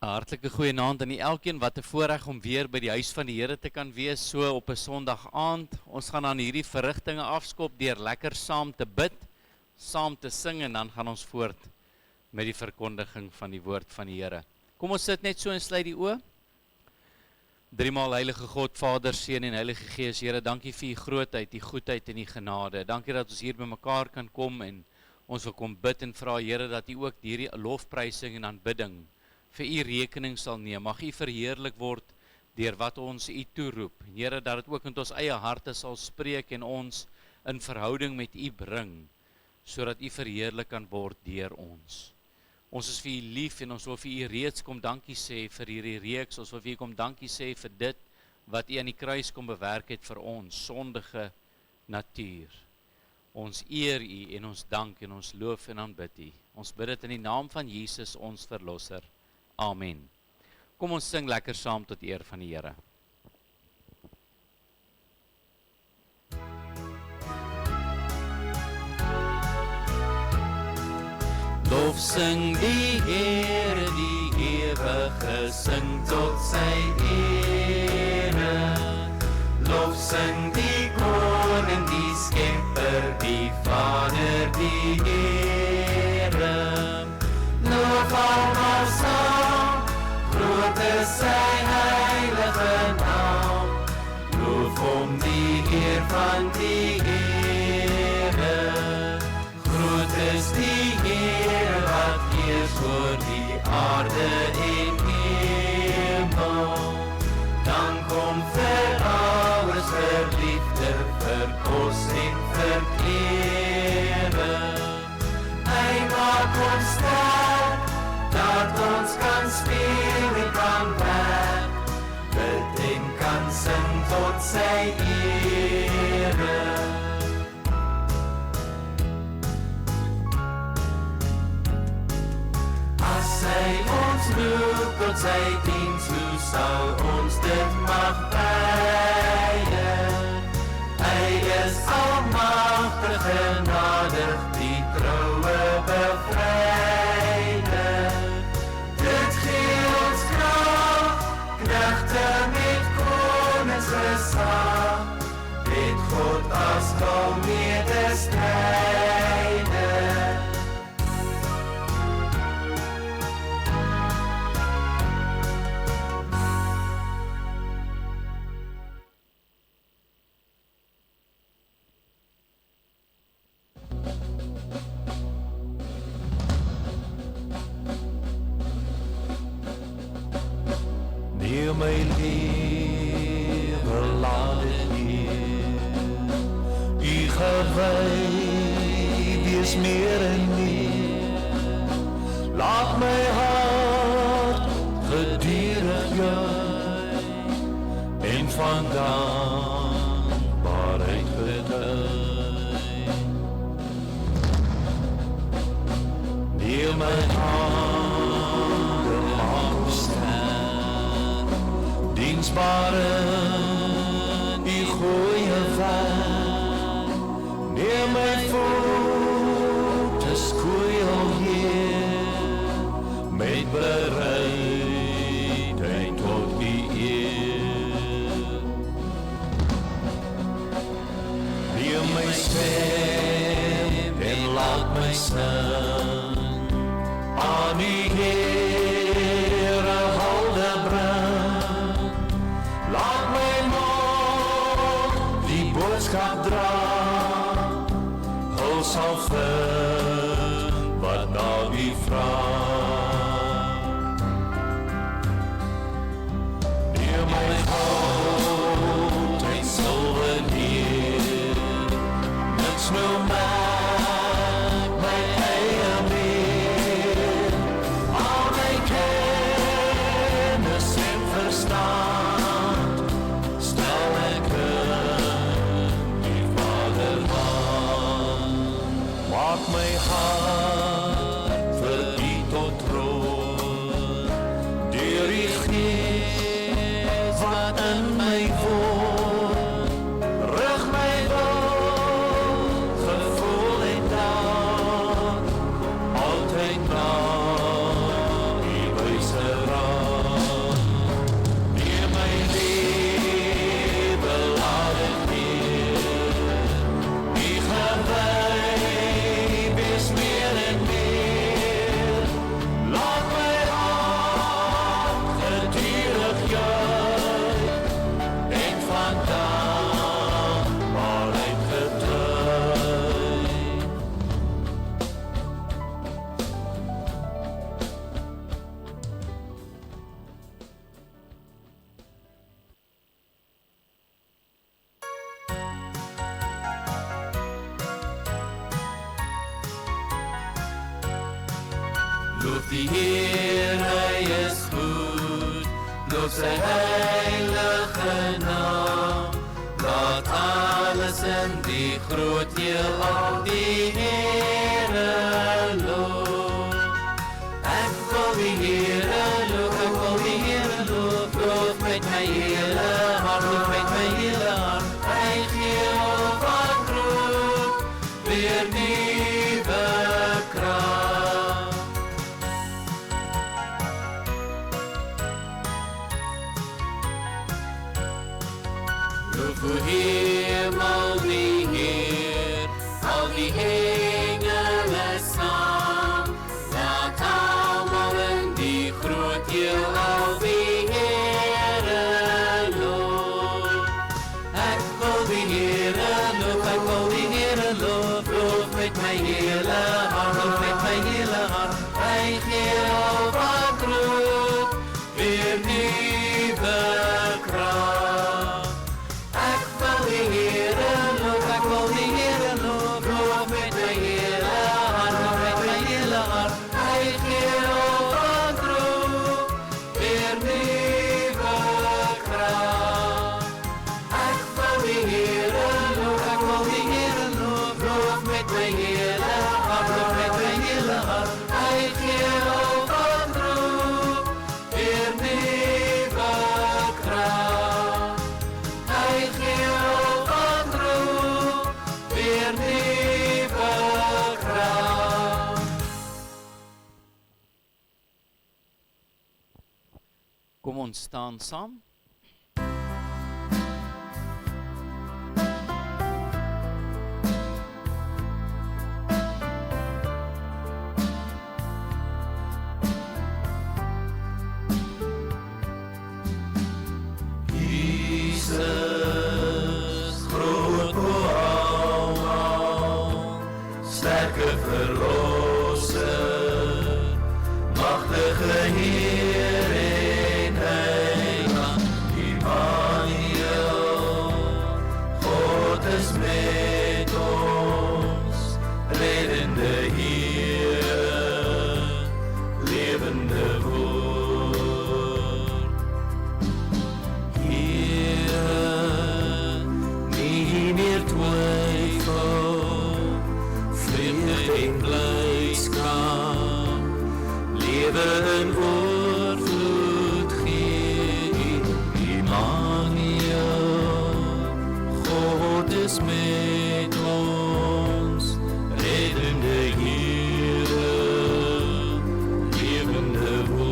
Hartlike goeienaand aan elkeen wat 'n voorreg om weer by die huis van die Here te kan wees so op 'n Sondag aand. Ons gaan aan hierdie verrigtinge afskop deur lekker saam te bid, saam te sing en dan gaan ons voort met die verkondiging van die woord van die Here. Kom ons sit net so en sluit die oë. Driemaal heilige God, Vader, Seun en Heilige Gees, Here, dankie vir u grootheid, u goedheid en u genade. Dankie dat ons hier by mekaar kan kom en ons wil kom bid en vra, Here, dat u ook hierdie lofprysing en aanbidding vir u rekening sal neem. Mag u verheerlik word deur wat ons u toeroep. Here, dat dit ook in ons eie harte sal spreek en ons in verhouding met u bring, sodat u verheerlik kan word deur ons. Ons is vir u lief en ons wil vir u reeds kom dankie sê vir hierdie reeks. Ons wil vir u kom dankie sê vir dit wat u aan die kruis kom bewerk het vir ons sondige natuur. Ons eer u en ons dank en ons loof en aanbid u. Ons bid dit in die naam van Jesus, ons verlosser. Amen. Kom ons sing lekker saam tot eer van die Here. Lof sing die Here, die ewige, sing tot sy ere. Lof sing die Koning, die Skepper, die Vader, die Here. Lof almal saam, groot is sy heilige naam. Loof om die Heer van die Here. Groot is die Heer wat heers oor die aarde en hemel. Dan kom vir ouers, vir liefde, vir kos en vir klere. Hy maak ons sterk, dat ons kan speel en kan werk, bid en kan sing tot sy ere. As hy ons roep tot sy diens, hoe sal ons dit mag weier? Hy is almagtig, genadig, die troue bevryder. Dit gee ons krag, knegte met konings gesag, het God as hul medestryder. Neem my lewe, laat dit neer. U gewy, wees meer en meer. Laat my hart gedurig juig en van dankbaarheid getuig. Neem my hande, maak ons sterk, diensbare die goeie weg. Neem my voete, skoeil Heer, met bereidheid tot die eer. Neem my stem en laat my sing, aan die Heere hulde bring. Laat my mond die boodskap dra, hul sal vind wat na wie vra. Neem my goud en silwer Heer, niks wil maak my eie meer. Al my kennis en verstand stel ek in die Vaderhand. Maak my hart vir u tot troon, deur die Gees wat in my woon. Rig my wil, gevoel en daad, altyd na u wyse raad. Loof die Heer, hy is goed. Loof sy heilige naam. Laat alles in die groot heelal die Heere loof. Ek wil die Heere loof, ek wil die Heere loof. Loof met my hele hart, loof met my hele hart. Hy gee op wat roep, weer nuwe krag. Loof o hemel die Heer, al die engele saam. Laat almal in die groot heelal die Heere loof. Ek wil die Heere loof, ek wil die Heere loof. Loof met my hele hart, loof met my hele hart. Hy gee al wat roep, weer nuwe krag. Ek wil die Heere loof, ek wil die Heere loof. Loof met my hele hart, loof met my hele hart. Hy gee al wat roep, weer nuwe krag. Ek wil die Heere loof, ek wil die Heere loof. Loof met my hele hart, loof met my hele hart. Hy gee al wat roep, weer nuwe krag. Hy gee al wat roep, weer nuwe krag. Kom ons staan saam. Jesus, groot almal, sterke verlosser, magtige Heer en Heiland, Immanuel, God is met ons, reddende Heer, lewende woord. Nie meer twyfel, vreugde en blydskap, lewe in oorvloed gee. Immanuel, God is met ons, reddende Here, lewende woord.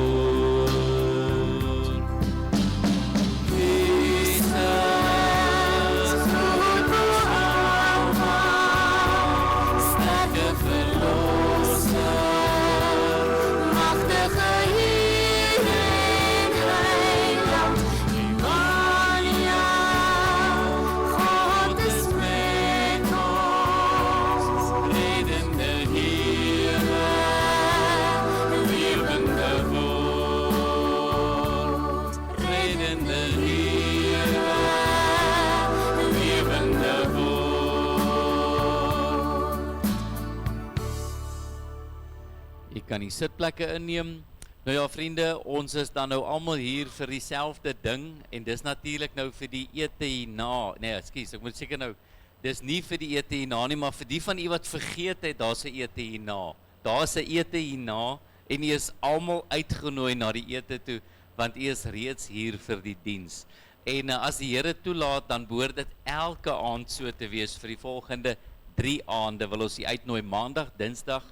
Kan die sitplekke inneem. Nou ja vriende, ons is dan nou almal hier vir dieselfde ding en dis natuurlik nou vir die ete hierna. Nee, ekskuus, ek moet seker nou, dis nie vir die ete hierna nie, maar vir die van u wat vergeet het, daar's 'n ete hierna. Daar's 'n ete hierna en u is almal uitgenooi na die ete toe, want u is reeds hier vir die diens. En as die Here toelaat, dan behoort dit elke aand so te wees vir die volgende 3 aande. Wil ons u uitnooi Maandag, Dinsdag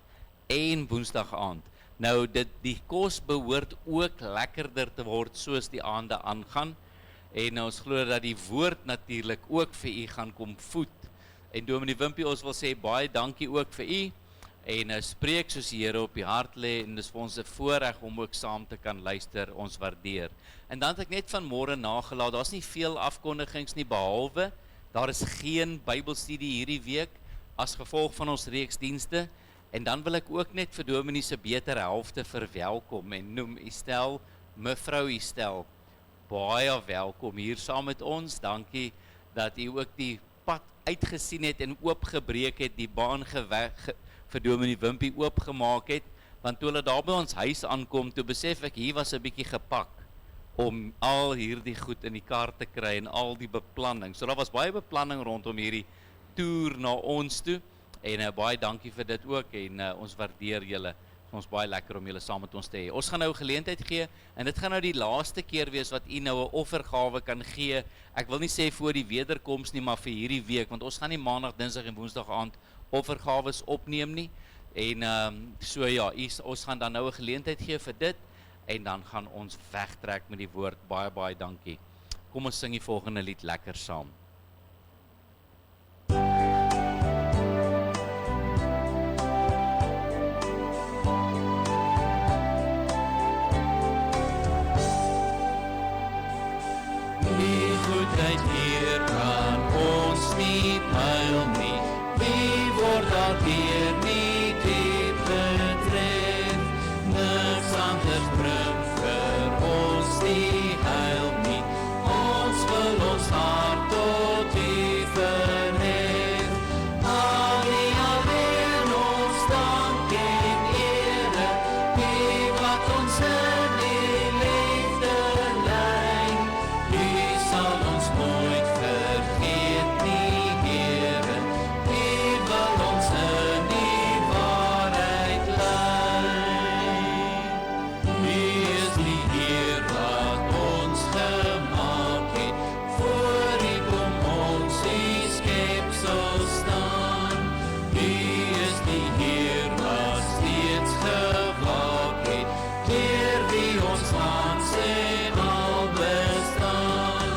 en Woensdag aand. Nou die kos behoort ook lekkerder te word soos die aande aangaan. En ons glo dat die woord natuurlik ook vir u gaan kom voed. En Dominee Wimpie, ons wil sê baie dankie ook vir u. En spreek soos die Here op die hart lê en dis vir ons 'n voorreg om ook saam te kan luister. Ons waardeer. En dan het ek net vanmôre nagelaat, daar's nie veel afkondigings nie behalwe daar is geen Bybelstudie hierdie week as gevolg van ons reeksdienste. En dan wil ek ook net vir Dominee se beter helfte verwelkom en noem Estel, mevrou Estel, baie welkom hier saam met ons. Dankie dat u ook die pad uitgesien het en oopgebreek het, die baan vir Dominee Wimpie oopgemaak het. Want toe hulle daar by ons huis aankom, toe besef ek, hier was 'n bietjie gepak om al hierdie goed in die kar te kry en al die beplanning. So daar was baie beplanning rondom hierdie toer na ons toe en baie dankie vir dit ook en ons waardeer julle. Dit is ons baie lekker om julle saam met ons te hê. Ons gaan nou 'n geleentheid gee en dit gaan nou die laaste keer wees wat u nou 'n offergawe kan gee. Ek wil nie sê voor die wederkoms nie, maar vir hierdie week, want ons gaan nie maandag, dinsdag en woensdag aand offergawes opneem nie. En so ja, ons gaan dan nou 'n geleentheid gee vir dit en dan gaan ons wegtrek met die woord. Baie dankie. Kom ons sing die volgende lied lekker saam. Die goedheid hier kan ons nie pyl nie. Wie word daardeur nie diep getref? Niks anders bring vir ons die heil nie. Ons wil ons hart tot U verhef. Al die alleen ons dank en ere, die wat ons in die liefde lei. U sal ons nooit vergeet nie, Here. U wil ons in die waarheid lei. U is die Heer wat ons gemaak het. Voor U kom ons die skepsel staan. U is die Heer wat steeds gewaak het. Deur wie ons lands en al bestaan.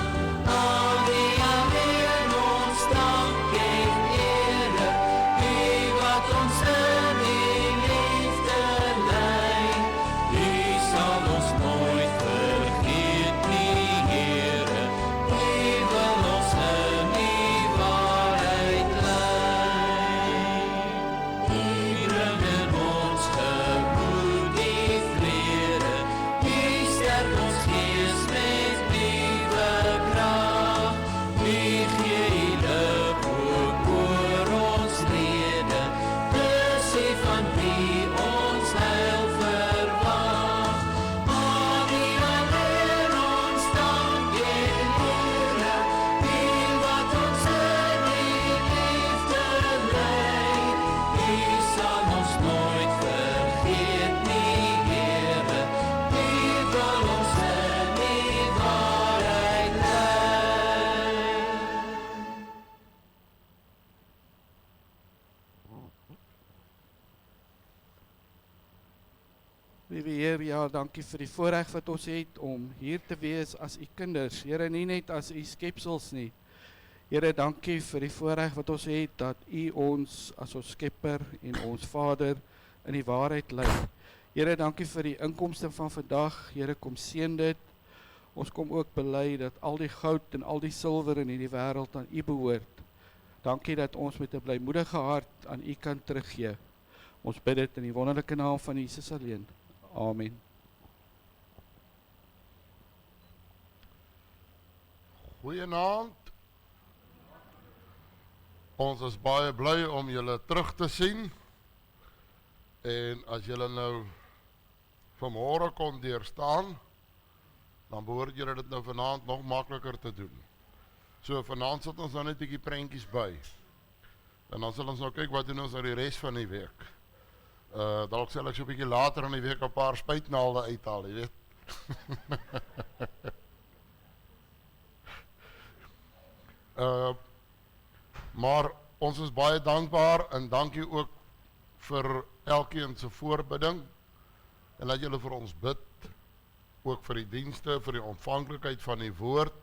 Al die alleen ons dank en ere, U wat ons in die liefde lei. U sal ons nooit vergeet nie, Here. U wil ons in die waarheid lei. U bring in ons gemoed die vrede. U sterk ons gees met nuwe krag. U gee U lig ook oor ons lede. Dis U van wie ons heil verwag. Al die alleen ons dank en ere, U wat ons in die liefde lei. U sal ons nooit vergeet nie, Here. U wil ons in die waarheid lei. Liewe Heer, ja, dankie vir die voorreg wat ons het om hier te wees as U kinders. Here, nie net as U skepsels nie. Here, dankie vir die voorreg wat ons het dat U ons as ons skepper en ons Vader in die waarheid lei. Here, dankie vir die inkomste van vandag. Here, kom seën dit. Ons kom ook bely dat al die goud en al die silwer in hierdie wêreld aan U behoort. Dankie dat ons met 'n blymoedige hart aan U kan teruggee. Ons bid dit in die wonderlike naam van Jesus alleen. Amen. Goeienaand. Ons is baie bly om julle terug te sien. En as julle nou vanmôre kon deurstaan, dan behoort julle dit nou vanaand nog makliker te doen. So vanaand sit ons nou net 'n bietjie prentjies by. En dan sal ons nou kyk wat doen ons nou die res van die week. Dalk sal ek so 'n bietjie later in die week 'n paar spuitnaalde uithaal, jy weet. Maar ons is baie dankbaar en dankie ook vir elkeen se voorbidding en dat julle vir ons bid, ook vir die dienste, vir die ontvanklikheid van die woord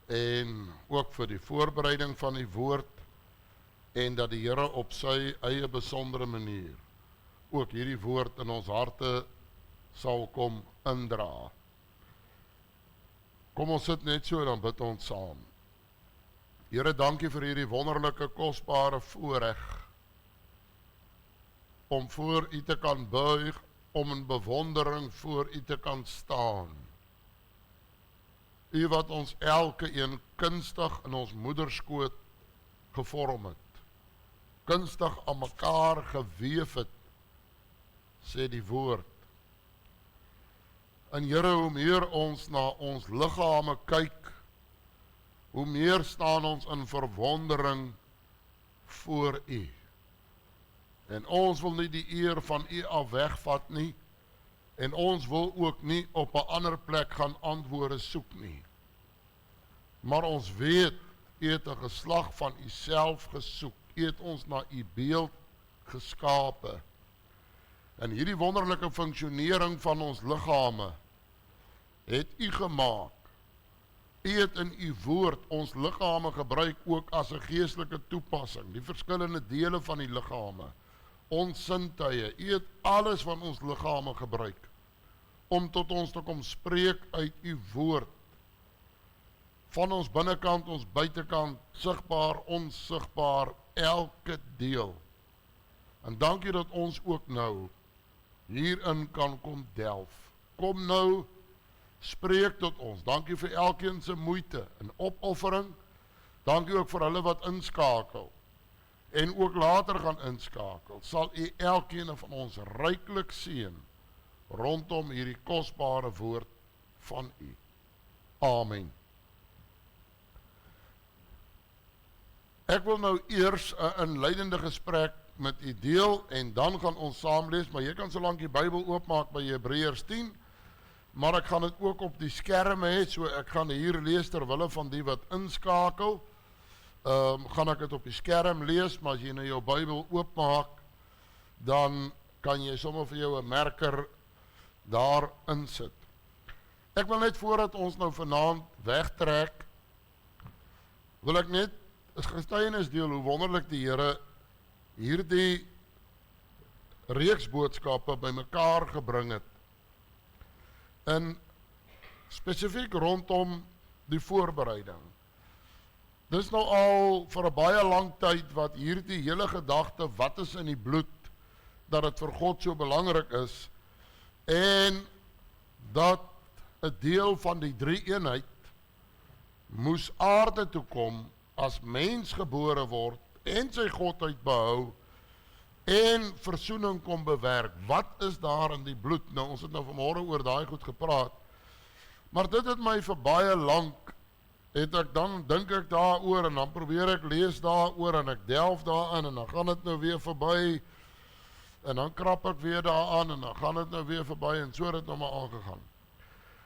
en ook vir die voorbereiding van die woord en dat die Here op sy eie besondere manier ook hierdie woord in ons harte sal kom indra. Kom ons sit net so en dan bid ons saam. Here, dankie vir hierdie wonderlike, kosbare voorreg om voor U te kan buig, om in bewondering voor U te kan staan. U wat ons elke een kunstig in ons moederskoot gevorm het, kunstig aan mekaar geweef het, sê die woord. En Here, hoe meer ons na ons liggame kyk, hoe meer staan ons in verwondering voor U. En ons wil nie die eer van U af wegvat nie, en ons wil ook nie op 'n ander plek gaan antwoorde soek nie. Maar ons weet, U het 'n geslag van U self gesoek, U het ons na U beeld geskape. En hierdie wonderlike funksionering van ons liggame het U gemaak. U het in U woord ons liggame gebruik ook as 'n geestelike toepassing, die verskillende dele van die liggame, ons sintuie. U het alles van ons liggame gebruik om tot ons te kom spreek uit U woord. Van ons binnekant, ons buitekant, sigbaar, onsigbaar, elke deel. En dankie dat ons ook nou hierin kan kom delf. Kom nou, spreek tot ons. Dankie vir elkeen se moeite en opoffering. Dankie ook vir hulle wat inskakel. En ook later gaan inskakel. Sal U elkeen van ons ryklik seën rondom hierdie kosbare woord van U. Amen. Ek wil nou eers 'n inleidende gesprek met u deel en dan gaan ons saam lees, maar jy kan solank die Bybel oopmaak by Hebreërs 10, maar ek gaan dit ook op die skerm hê, so ek gaan hier lees terwille van die wat inskakel. Gaan ek dit op die skerm lees, maar as jy nou jou Bybel oopmaak, dan kan jy sommer vir jou 'n merker daar insit. Ek wil net voordat ons nou vanaand wegtrek, wil ek net as getuienis deel hoe wonderlik die Here hierdie reeks boodskappe bymekaar gebring het. En spesifiek rondom die voorbereiding. Dis nou al vir 'n baie lang tyd wat hierdie hele gedagte, wat is in die bloed, dat dit vir God so belangrik is, en dat 'n deel van die drie-eenheid moes aarde toe kom, as mens gebore word, en sy godheid behou, en versoening kom bewerk. Wat is daar in die bloed? Nou, ons het nou vanmôre oor daai goed gepraat, maar dit het my vir baie lank, dan dink ek daaroor, en dan probeer ek lees daaroor, en ek delf daarin, en dan gaan dit nou weer verby, en dan krap ek weer daaraan, en dan gaan dit nou weer verby, en so het dit nou maar aangegaan.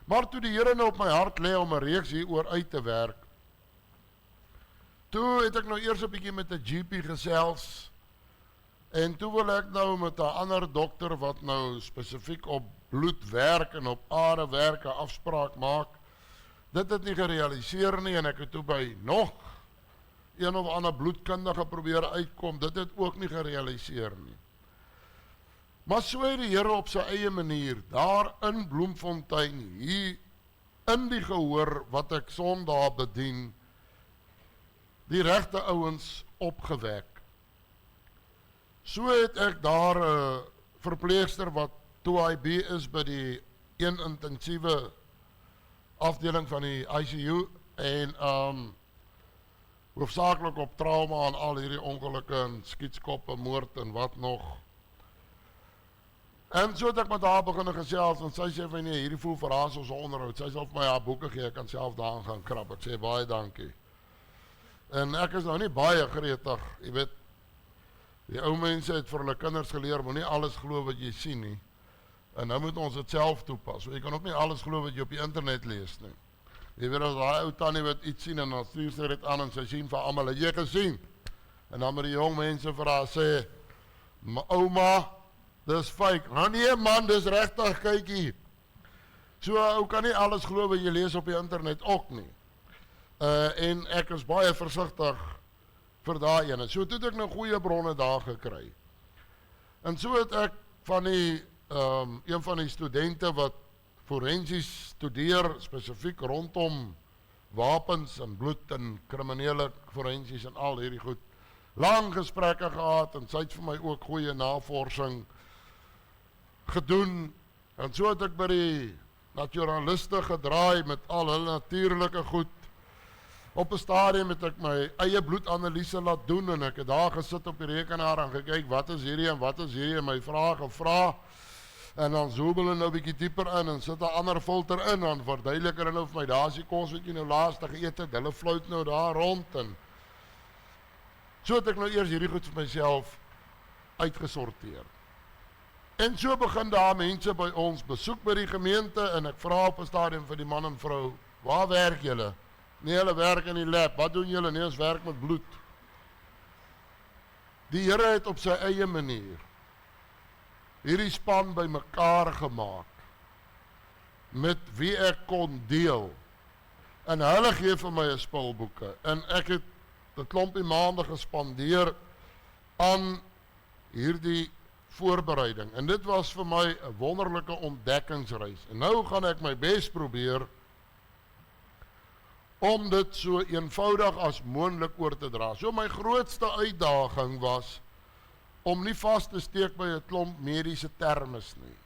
Maar toe die Here nou op my hart lê om 'n reeks hieroor uit te werk, toe het ek nou eers 'n bietjie met 'n GP gesels, en toe wil ek nou met 'n ander dokter wat nou spesifiek op bloed werk en op are werk 'n afspraak maak. Dit het nie gerealiseer nie, en ek het toe by nog een of ander bloedkundige probeer uitkom, dit het ook nie gerealiseer nie. Maar so het die Here op sy eie manier, daar in Bloemfontein, hier in die gehoor wat ek Sondag bedien, die regte ouens opgewek. So het ek daar 'n verpleegster wat 2IB is by die een intensiewe afdeling van die ICU, en hoofsaaklik op trauma en al hierdie ongelukke en skietskoppe, moord en wat nog. En so het ek met haar begin gesels, en sy sê van nee, hierdie voel vir haar soos 'n onderhoud. Sy sal vir my haar boeke gee, ek kan self daaraan gaan krap. Ek sê baie dankie. En ek is nou nie baie gretig, jy weet, die ou mense het vir hulle kinders geleer, moet nie alles glo wat jy sien nie, en nou moet ons dit self toepas, so jy kan ook nie alles glo wat jy op die internet lees nie. Jy weet, as daai ou tannie wat iets sien, en dan stuur sy dit aan, en sy sien vir almal, het jy gesien? En dan moet die jong mense vir haar sê, ouma, dis fake. Nou nee man, dis regtig, kyk hier. So ou kan nie alles glo wat jy lees op die internet ook nie. En ek is baie versigtig vir daai ene. So toe het ek nou goeie bronne daar gekry. En so het ek van die een van die studente wat forensies studeer, spesifiek rondom wapens en bloed en kriminele forensies en al hierdie goed, lang gesprekke gehad, en sy het vir my ook goeie navorsing gedoen, en so het ek by die naturaliste gedraai met al hulle natuurlike goed, Op 'n stadium het ek my eie bloedanalise laat doen en ek het daar gesit op die rekenaar en gekyk wat is hierdie en wat is hierdie en my vrae gevra. En dan zoom hulle nou 'n bietjie dieper in en sit 'n ander filter in en dan verduidelik hulle nou vir my, daar is die kos wat jy nou laaste geëet het, hulle flout nou daar rond en so het ek nou eers hierdie goed vir myself uitgesorteer. En so begin daar mense by ons besoek by die gemeente en ek vra op 'n stadium vir die man en vrou, waar werk julle? Nee, hulle werk in die lab. Wat doen julle? Nee, ons werk met bloed. Die Here het op sy eie manier hierdie span by mekaar gemaak met wie ek kon deel. En hulle gee vir my 'n spulboeke en ek het 'n klompie maande gespandeer aan hierdie voorbereiding. En dit was vir my 'n wonderlike ontdekkingsreis. En nou gaan ek my bes probeer om dit so eenvoudig as moontlik oor te dra. So my grootste uitdaging was om nie vas te steek by 'n klomp mediese termes nie.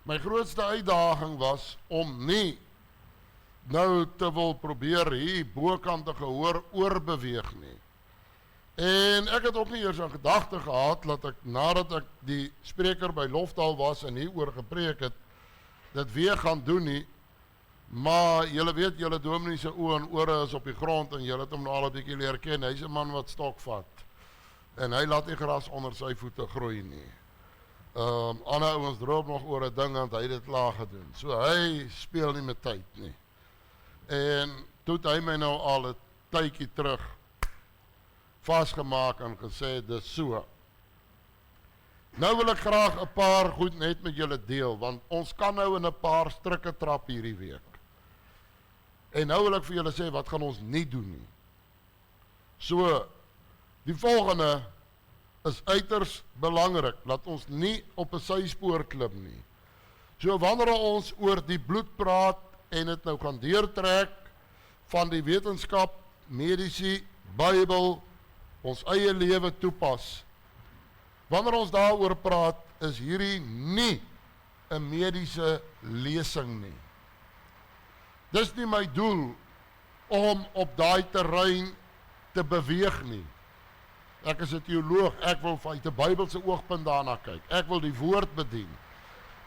My grootste uitdaging was om nie nou te wil probeer hier bokant te gehoor oorbeweeg nie. En ek het ook nie eers aan gedagte gehad dat ek nadat ek die spreker by Lofdal was en hieroor gepreek het, dit weer gaan doen nie. Maar julle weet, julle dominee se oë en ore is op die grond en julle het hom nou al 'n bietjie leer ken. Hy's 'n man wat stok vat. En hy laat nie gras onder sy voete groei nie. Ander ouens droom nog oor 'n ding want hy het dit klaar gedoen. So hy speel nie met tyd nie. En toe het hy my nou al 'n tydjie terug vasgemaak en gesê dis so. Nou wil ek graag 'n paar goed net met julle deel want ons kan nou in 'n paar strikke trap hierdie week. En nou wil ek vir julle sê wat gaan ons nie doen nie. So die volgende is uiters belangrik, dat ons nie op 'n syspoor klim nie. So wanneer ons oor die bloed praat en dit nou gaan deurtrek van die wetenskap, mediese, Bybel, ons eie lewe toepas. Wanneer ons daaroor praat, is hierdie nie 'n mediese lesing nie. Dis nie my doel om op daai terrein te beweeg nie. Ek is 'n teoloog, ek wil uit 'n Bybelse oogpunt daarna kyk. Ek wil die woord bedien.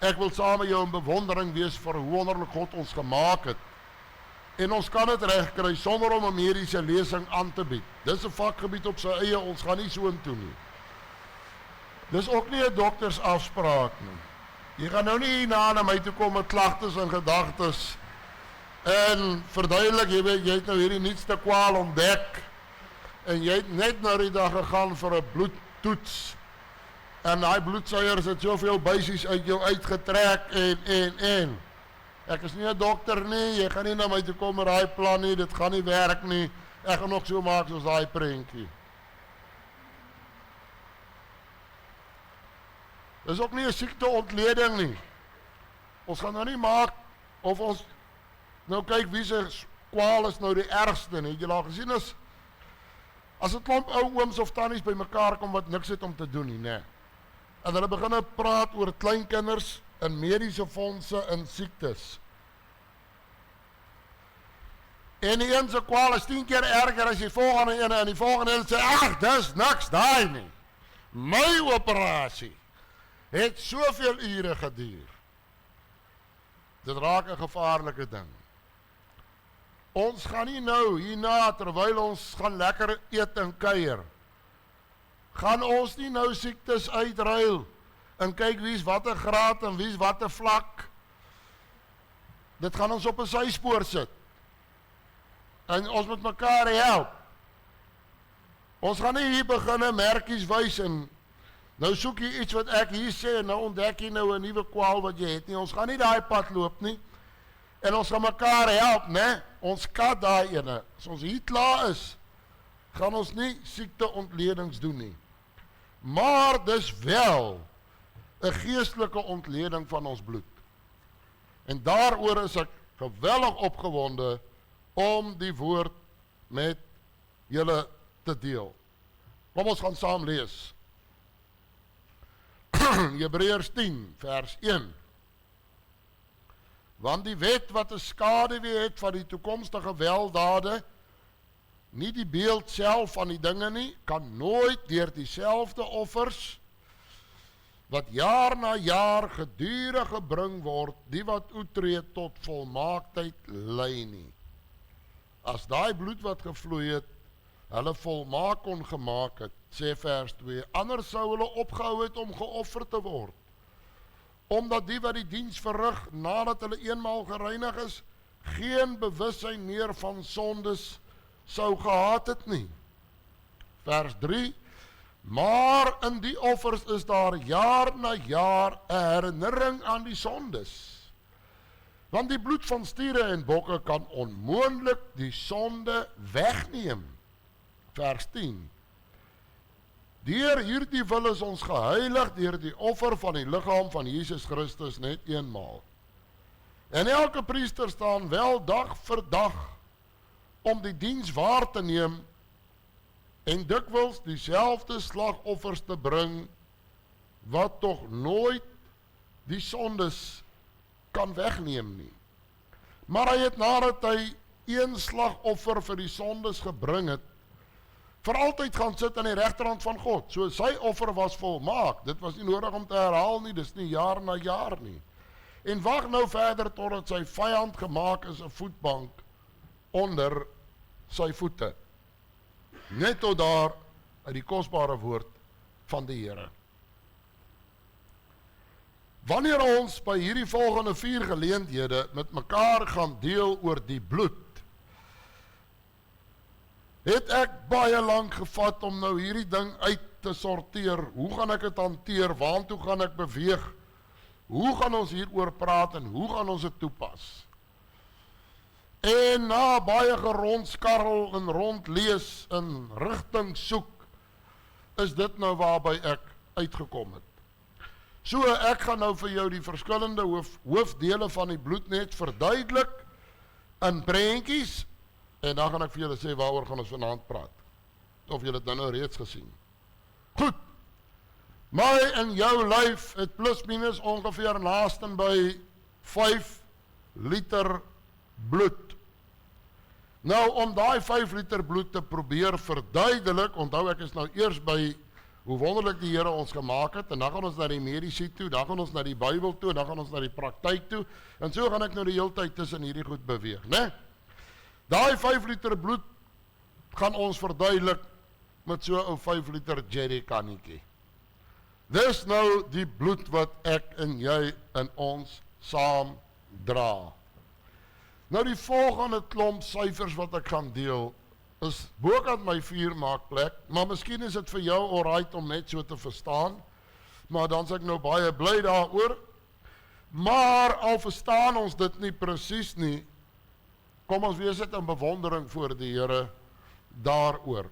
Ek wil saam met jou in bewondering wees vir hoe wonderlik God ons gemaak het. En ons kan dit regkry sonder om 'n mediese lesing aan te bied. Dis 'n vakgebied op sy eie, ons gaan nie so intoe nie. Dis ook nie 'n doktersafspraak nie. Jy gaan nou nie hierna na my toe kom met klagtes en gedagtes en verduidelik, jy het nou hierdie nuutste kwaal ontdek en jy het net nou die dag gegaan vir 'n bloedtoets en daai bloedsuiers het soveel buisies uit jou uitgetrek en. Ek is nie 'n dokter nie, jy gaan nie na my toe kom met daai plan nie, dit gaan nie werk nie, ek gaan nog so maak soos daai prentjie. Dis ook nie 'n siekteontleding nie. Ons gaan nou nie maak of ons nou kyk wie se kwaal is nou die ergste nie. Het jy al gesien as 'n klomp ou ooms of tannies by mekaar kom wat niks het om te doen nie, nê. En hulle begin praat oor kleinkinders en mediese fondse en siektes. En die een se kwaal is 10 keer erger as die volgende ene en die volgende ene sê, ag, dis niks daai nie. My operasie het soveel ure geduur. Dit raak 'n gevaarlike ding. Ons gaan nie nou hierna, terwyl ons gaan lekker eet en kuier, gaan ons nie nou siektes uitruil en kyk wie's watter graad en wie's watter vlak. Dit gaan ons op 'n syspoor sit. En ons moet mekaar help. Ons gaan nie hier beginne merkies wys en nou soek jy iets wat ek hier sê en nou ontdek jy nou 'n nuwe kwaal wat jy het nie. Ons gaan nie daai pad loop nie. En ons gaan mekaar help, né? Ons kan daai ene. As ons hier klaar is, gaan ons nie siekteontledings doen nie. Maar dis wel 'n geestelike ontleding van ons bloed. En daaroor is ek geweldig opgewonde om die woord met julle te deel. Kom ons gaan saam lees. Hebreërs 10 vers 1. Want die wet wat 'n skaduwee het van die toekomstige weldade nie die beeld self van die dinge nie, kan nooit deur dieselfde offers, wat jaar na jaar gedurig gebring word, die wat uittree tot volmaaktheid lei nie. As daai bloed wat gevloei het, hulle volmaak kon gemaak het, sê vers 2, anders sou hulle opgehou het om geoffer te word. Omdat die wat die diens verrig, nadat hulle eenmaal gereinig is, geen bewussyn meer van sondes sou gehad het nie. Vers 3, maar in die offers is daar jaar na jaar 'n herinnering aan die sondes. Want die bloed van stiere en bokke kan onmoontlik die sonde wegneem. Vers 10, deur hierdie wil is ons geheilig deur die offer van die liggaam van Jesus Christus net eenmaal. En elke priester staan wel dag vir dag om die diens waar te neem en dikwels dieselfde slagoffers te bring wat tog nooit die sondes kan wegneem nie. Maar hy het nadat hy een slagoffer vir die sondes gebring het, vir altyd gaan sit aan die regterhand van God. So sy offer was volmaak. Dit was nie nodig om te herhaal nie, dis nie jaar na jaar nie. En wag nou verder totdat sy vyand gemaak is 'n voetbank onder sy voete. Net tot daar uit die kosbare woord van die Here. Wanneer ons by hierdie volgende 4 geleenthede met mekaar gaan deel oor die bloed, het ek baie lank gevat om nou hierdie ding uit te sorteer. Hoe gaan ek dit hanteer? Waartoe gaan ek beweeg? Hoe gaan ons hieroor praat en hoe gaan ons dit toepas? En na baie geronskarrel en rondlees en rigting soek, is dit nou waarby ek uitgekom het. So ek gaan nou vir jou die verskillende hoofdele van die bloed net verduidelik in prentjies, en dan gaan ek vir julle sê waaroor gaan ons vanaand praat. Of julle het nou reeds gesien. Goed. My en jou lyf het plus minus ongeveer naasten by 5 liter bloed. Nou om daai 5 liter bloed te probeer verduidelik, onthou ek is nou eers by hoe wonderlik die Here ons gemaak het, en dan gaan ons na die mediese toe, dan gaan ons na die Bybel toe, dan gaan ons na die praktyk toe, en so gaan ek nou die hele tyd tussen hierdie goed beweeg, né? Daai 5 liter bloed gaan ons verduidelik met so 'n 5 liter jerrycannetjie. Dis nou die bloed wat ek en jy en ons saam dra. Nou die volgende klomp syfers wat ek gaan deel, is bokant my 4 maak plek, maar miskien is dit vir jou alright om net so te verstaan, maar dan is ek nou baie bly daaroor. Maar al verstaan ons dit nie presies nie, kom ons wees dit in bewondering voor die Here daaroor.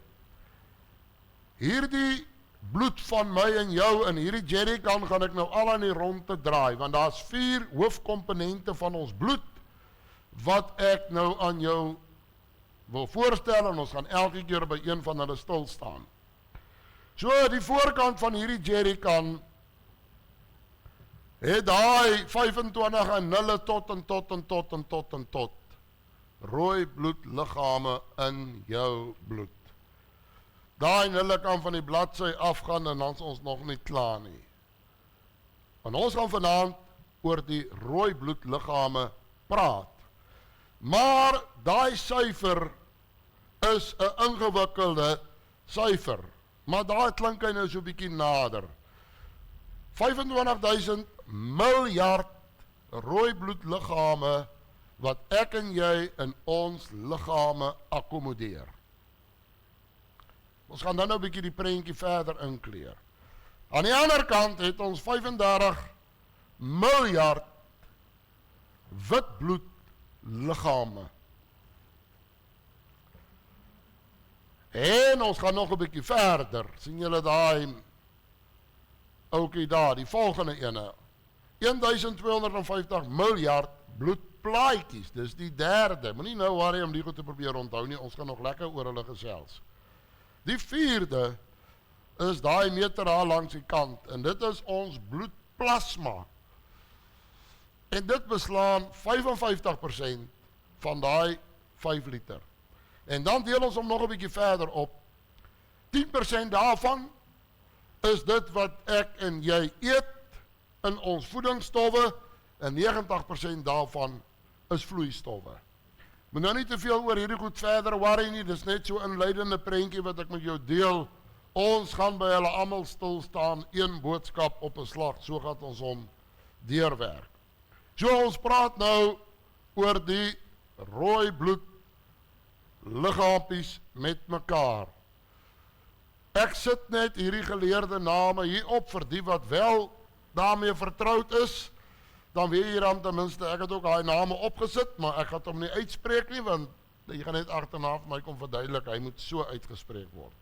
Hierdie bloed van my en jou in hierdie jerrycan gaan ek nou al aan die rondte draai, want daar's 4 hoofkomponente van ons bloed wat ek nou aan jou wil voorstel, en ons gaan elke keer by een van hulle stil staan. So die voorkant van hierdie jerrycan het daai 25 en 0 tot rooi bloedliggame in jou bloed. Daai 0 kan van die bladsy afgaan en dan is ons nog nie klaar nie. En ons gaan vanaand oor die rooi bloedliggame praat. Maar daai syfer is 'n ingewikkelde syfer. Maar daar klink hy nou so 'n bietjie nader. 25.000 miljard rooi bloedliggame wat ek en jy in ons liggame akkommodeer. Ons gaan dan nou 'n bietjie die prentjie verder inkleer. Aan die ander kant het ons 35 miljard wit bloedliggame. En ons gaan nog 'n bietjie verder. sien julle daai oukie daar, die volgende ene. 1250 miljard bloedplaatjies. Dis die derde. Moenie nou worry om die goed te probeer onthou nie. Ons gaan nog lekker oor hulle gesels. Die vierde is daai meter daar langs die kant, en dit is ons bloedplasma. En dit beslaan 55% van daai 5 liter. En dan deel ons hom nog 'n bietjie verder op. 10% daarvan is dit wat ek en jy eet in ons voedingsstowwe en 90% daarvan is vloeistowwe. Moet nou nie te veel oor hierdie goed verder worry nie, dis net so 'n inleidende prentjie wat ek met jou deel. Ons gaan by hulle almal stil staan, een boodskap op 'n slag, so gaan ons hom deurwerk. So ons praat nou oor die rooi bloed liggaampies met mekaar. Ek sit net hierdie geleerde name hier op vir die wat wel daarmee vertroud is. Dan weet jy dan ten minste, ek het ook daai name opgesit, maar ek gaan hom nie uitspreek nie, want jy gaan net agterna vir my kom verduidelik, hy moet so uitgespreek word.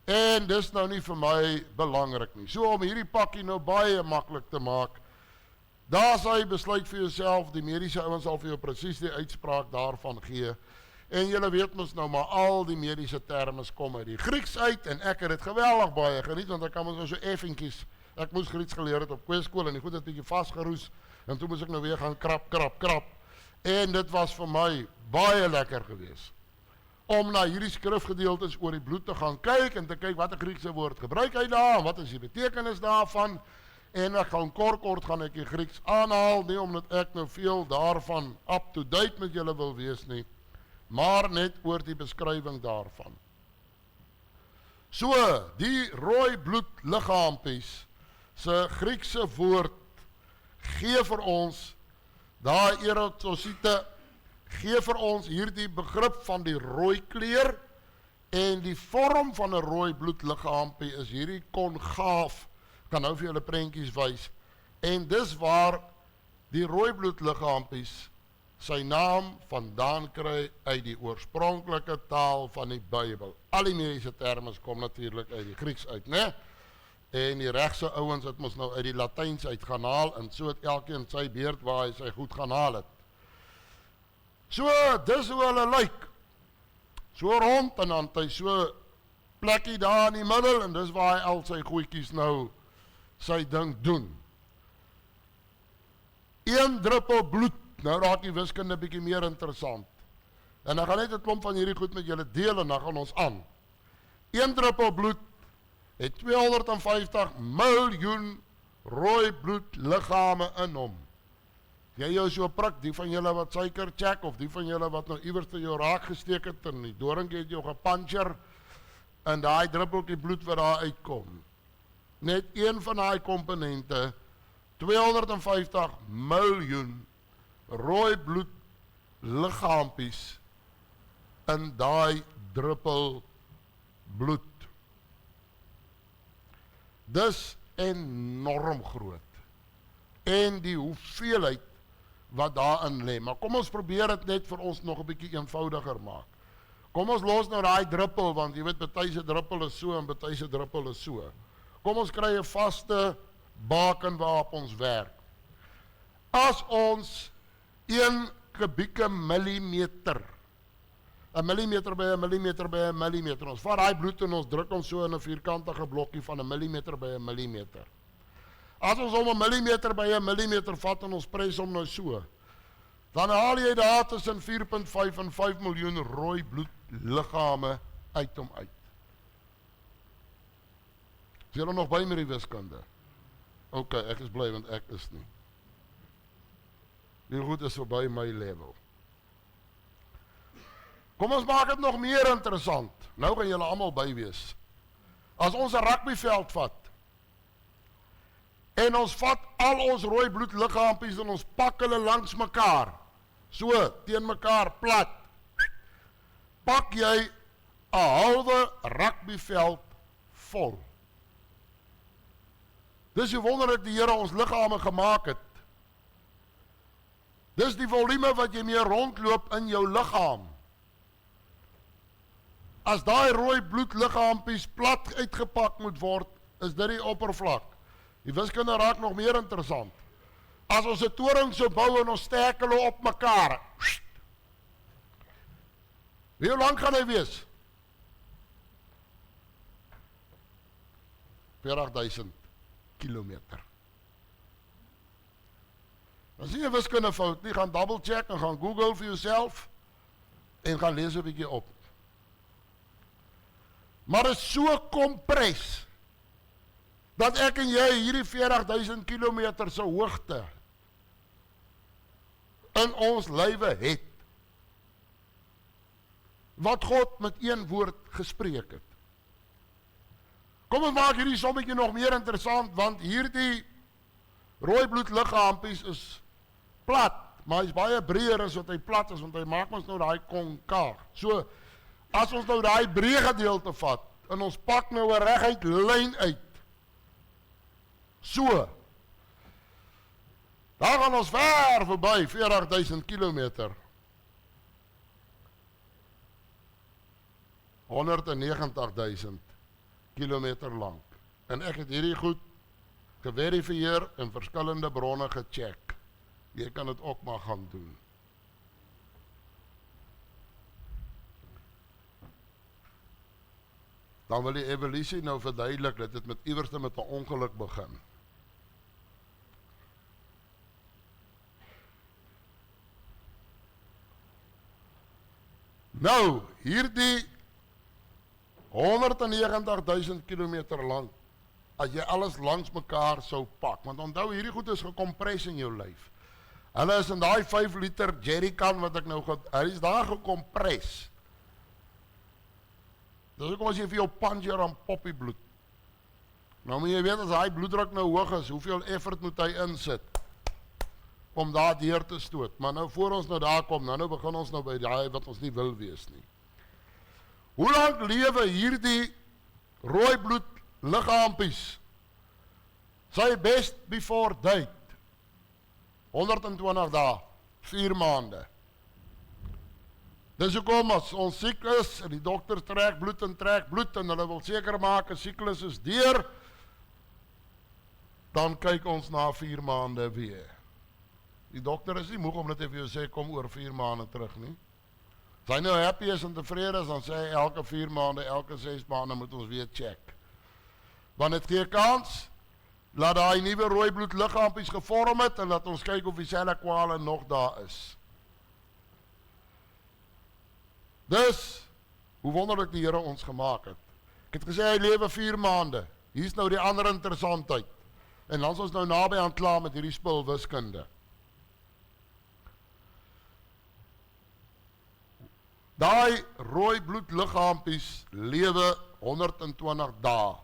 En dis nou nie vir my belangrik nie. So om hierdie pakkie nou baie maklik te maak, daar sal jy besluit vir jouself, die mediese ouens sal vir jou presies die uitspraak daarvan gee. En julle weet mos nou maar al die mediese termes kom uit die Grieks uit, en ek het dit geweldig baie geniet, want ek kan mos nou so effentjies, ek moes Grieks geleer het op kweeskool, en die goed het bietjie vasgeroes, en toe moes ek nou weer gaan krap, en dit was vir my baie lekker gewees, om na hierdie skrifgedeeltes oor die bloed te gaan kyk, en te kyk wat 'n Griekse woord gebruik hy daar, en wat is die betekenis daarvan, en ek gaan kort gaan ek die Grieks aanhaal, nie omdat ek nou veel daarvan up to date met julle wil wees nie, maar net oor die beskrywing daarvan. So, die rooi bloed liggaampies se Griekse woord gee vir ons, daai erythrosyte gee vir ons hierdie begrip van die rooi kleur, en die vorm van 'n rooi bloedliggaampie is hierdie kongaaf, kan nou vir julle prentjies wys, en dis waar die rooi bloedliggaampies sy naam vandaan kry uit die oorspronklike taal van die Bybel. Al die mediese termes kom natuurlik uit die Grieks uit, né? En die regse ouens het mos nou uit die Latyns uit gaan haal, en so het elkeen sy beurt waar hy sy goed gaan haal het. So, dis hoe hulle lyk. So rond, en dan het hy so plekkie daar in die middel, en dis waar hy al sy goedjies nou sy ding doen. 1 druppel bloed, nou raak die wiskunde bietjie meer interessant. En ek gaan net 'n klomp van hierdie goed met julle deel, en dan gaan ons aan. 1 druppel bloed het 250 miljoen rooi bloedliggame in hom. Jy jou so prik, die van julle wat suiker check, of die van julle wat nou iewers te jou raak gesteek het, en die doringkie het jou gepuncher, en daai druppeltjie bloed wat daar uitkom. Net een van daai komponente, 250 miljoen rooi bloedliggaampies in daai druppel bloed. Dis enorm groot. En die hoeveelheid wat daarin lê. Maar kom ons probeer dit net vir ons nog 'n bietjie eenvoudiger maak. Kom ons los nou daai druppel, want jy weet party se druppel is so en party se druppel is so. Kom ons kry 'n vaste baken waarop ons werk. As ons 1 kubieke millimeter, 'n millimeter by 'n millimeter by 'n millimeter, ons vat daai bloed en ons druk hom so in 'n vierkantige blokkie van 'n millimeter by 'n millimeter. As ons hom 'n millimeter by 'n millimeter vat en ons pres hom nou so, dan haal jy daar tussen 4.5 en 5 miljoen rooi bloedliggame uit hom uit. Is julle nog by met die wiskunde? OK, ek is bly want ek is nie. Die goed is verby my level. Kom ons maak dit nog meer interessant. Nou gaan julle almal by wees. As ons 'n rugbyveld vat, en ons vat al ons rooi bloedliggaampies en ons pak hulle langs mekaar, so, teen mekaar plat, pak jy 'n halwe rugbyveld vol. Dis hoe wonderlik die Here ons liggame gemaak het. Dis die volume wat jy mee rondloop in jou liggaam. As daai rooi bloedliggaampies plat uitgepak moet word, is dit die oppervlak. Die wiskunde raak nog meer interessant. As ons 'n toring so bou en ons steek hulle op mekaar, hoe lank gaan hy wees? 40.000 kilometer. Dan sien jy wiskunde fout nie, gaan double check en gaan Google vir jouself en gaan lees 'n bietjie op. maar is so kompres, dat ek en jy hierdie 40.000 kilometer se hoogte in ons lywe het, wat God met een woord gespreek het. Kom ons maak hierdie sommetjie nog meer interessant, want hierdie rooi bloedliggaampies is plat, maar hy is baie breër as wat hy plat is, want hy maak ons nou daai konkaaf. So, as ons nou daai breë gedeelte vat, en ons pak nou 'n reguit lyn uit, so, dan gaan ons ver verby 40.000 kilometer, 190.000 kilometer lang. En ek het hierdie goed geverifieer in verskillende bronne gecheck. Jy kan dit ook maar gaan doen. Dan wil die evolusie nou verduidelik dat dit met iewerste met 'n ongeluk begin. Nou, hierdie 190.000 kilometer lang, as jy alles langs mekaar sou pak, want onthou, hierdie goed is gekompres in jou lyf. Hulle is in daai 5 liter jerrycan wat ek nou hy is daar gekompres. Dis ook as jy vir jou puncher aan poppie bloed. Nou moet jy weet, as hy bloeddruk nou hoog is, hoeveel effort moet hy insit om daar deur te stoot. Maar nou voor ons nou daar kom, nou begin ons nou by daai wat ons nie wil wees nie. Hoe lang lewe hierdie rooi bloed liggaampies? Sy best before date, 120 dae, 4 maande. Dis hoekom as ons siek is, en die dokter trek bloed, en hulle wil seker maak, 'n siklus is deur, dan kyk ons na 4 maande weer. Die dokter is nie moeg om dit vir jou sê, kom oor 4 maande terug nie. As hy nou happy is en tevrede is, dan sê hy elke 4 maande, elke 6 maande moet ons weer check. Want het gee kans, laat daai nuwe rooi bloedliggaampies gevorm het, en laat ons kyk of dieselfde kwale nog daar is. Dus, hoe wonderlik die Here ons gemaak het. Ek het gesê, hy lewe 4 maande. Hier is nou die ander interessantheid. En dan is ons nou naby aan klaar met hierdie spul wiskunde. Daai rooi bloedliggaampies lewe 120 dae.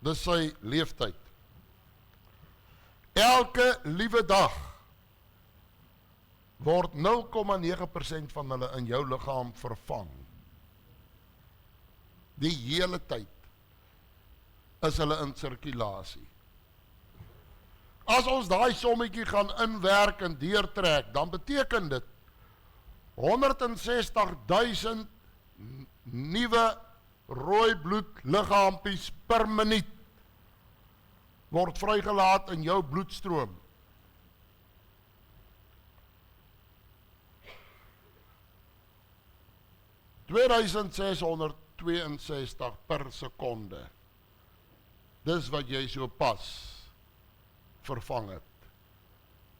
Dis sy leeftyd. Elke liewe dag word 0,9% van hulle in jou liggaam vervang. Die hele tyd is hulle in sirkulasie. As ons daai sommetjie gaan inwerk en deurtrek, dan beteken dit 160.000 nuwe rooi bloedliggaampies per minuut word vrygelaat in jou bloedstroom. $2662 per sekonde. Dis wat jy so pas vervang het.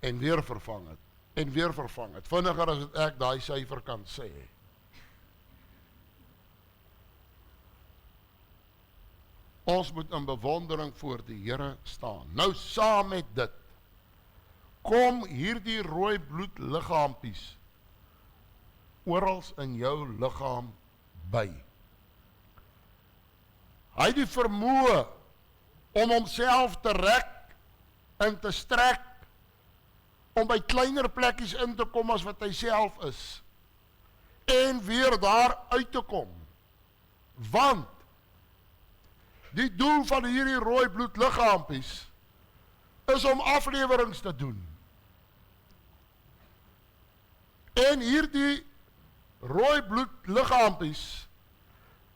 En weer vervang het. En weer vervang het. Vinniger as wat ek daai syfer kan sê. Ons moet in bewondering voor die Here staan. Nou saam met dit, kom hierdie rooi bloedliggaampies orals in jou liggaam by. Hy het die vermoë om homself te rek en te strek, om by kleiner plekkies in te kom as wat hy self is, en weer daar uit te kom. Want die doel van hierdie rooi bloedliggaampies is om aflewerings te doen. En hierdie rooi bloedliggaampies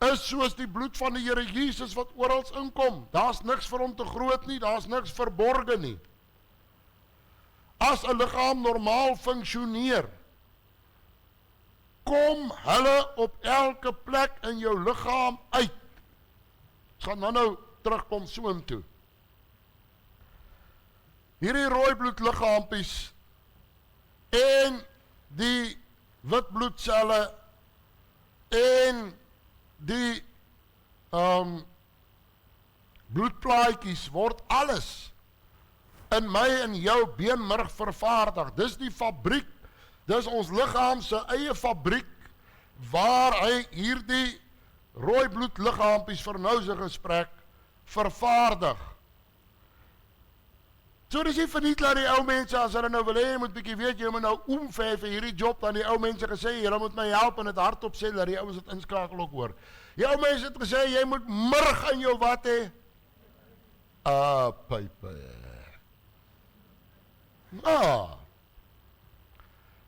is soos die bloed van die Here Jesus wat orals inkom. Daar's niks vir hom te groot nie, daar's niks verborge nie. As 'n liggaam normaal funksioneer, kom hulle op elke plek in jou liggaam uit. Ons gaan nou terugkom soontoe. Hierdie rooi bloedliggaampies en die wit bloedselle en die bloedplaatjies, word alles in my en jou beenmerg vervaardig. Dis die fabriek, dis ons liggaam se eie fabriek, waar hy hierdie rooi bloedliggaampies vir nou se gesprek vervaardig. So dis nie verniet dat die ou mense, as hulle nou wil hê, jy moet bietjie weet, jy moet nou omvee vir hierdie job, dan die ou mense gesê, julle moet my help en het hardop sê, dat die ouens het inskakel ook hoor. Die ou mense het gesê, jy moet murg in jou wat hê? Pype.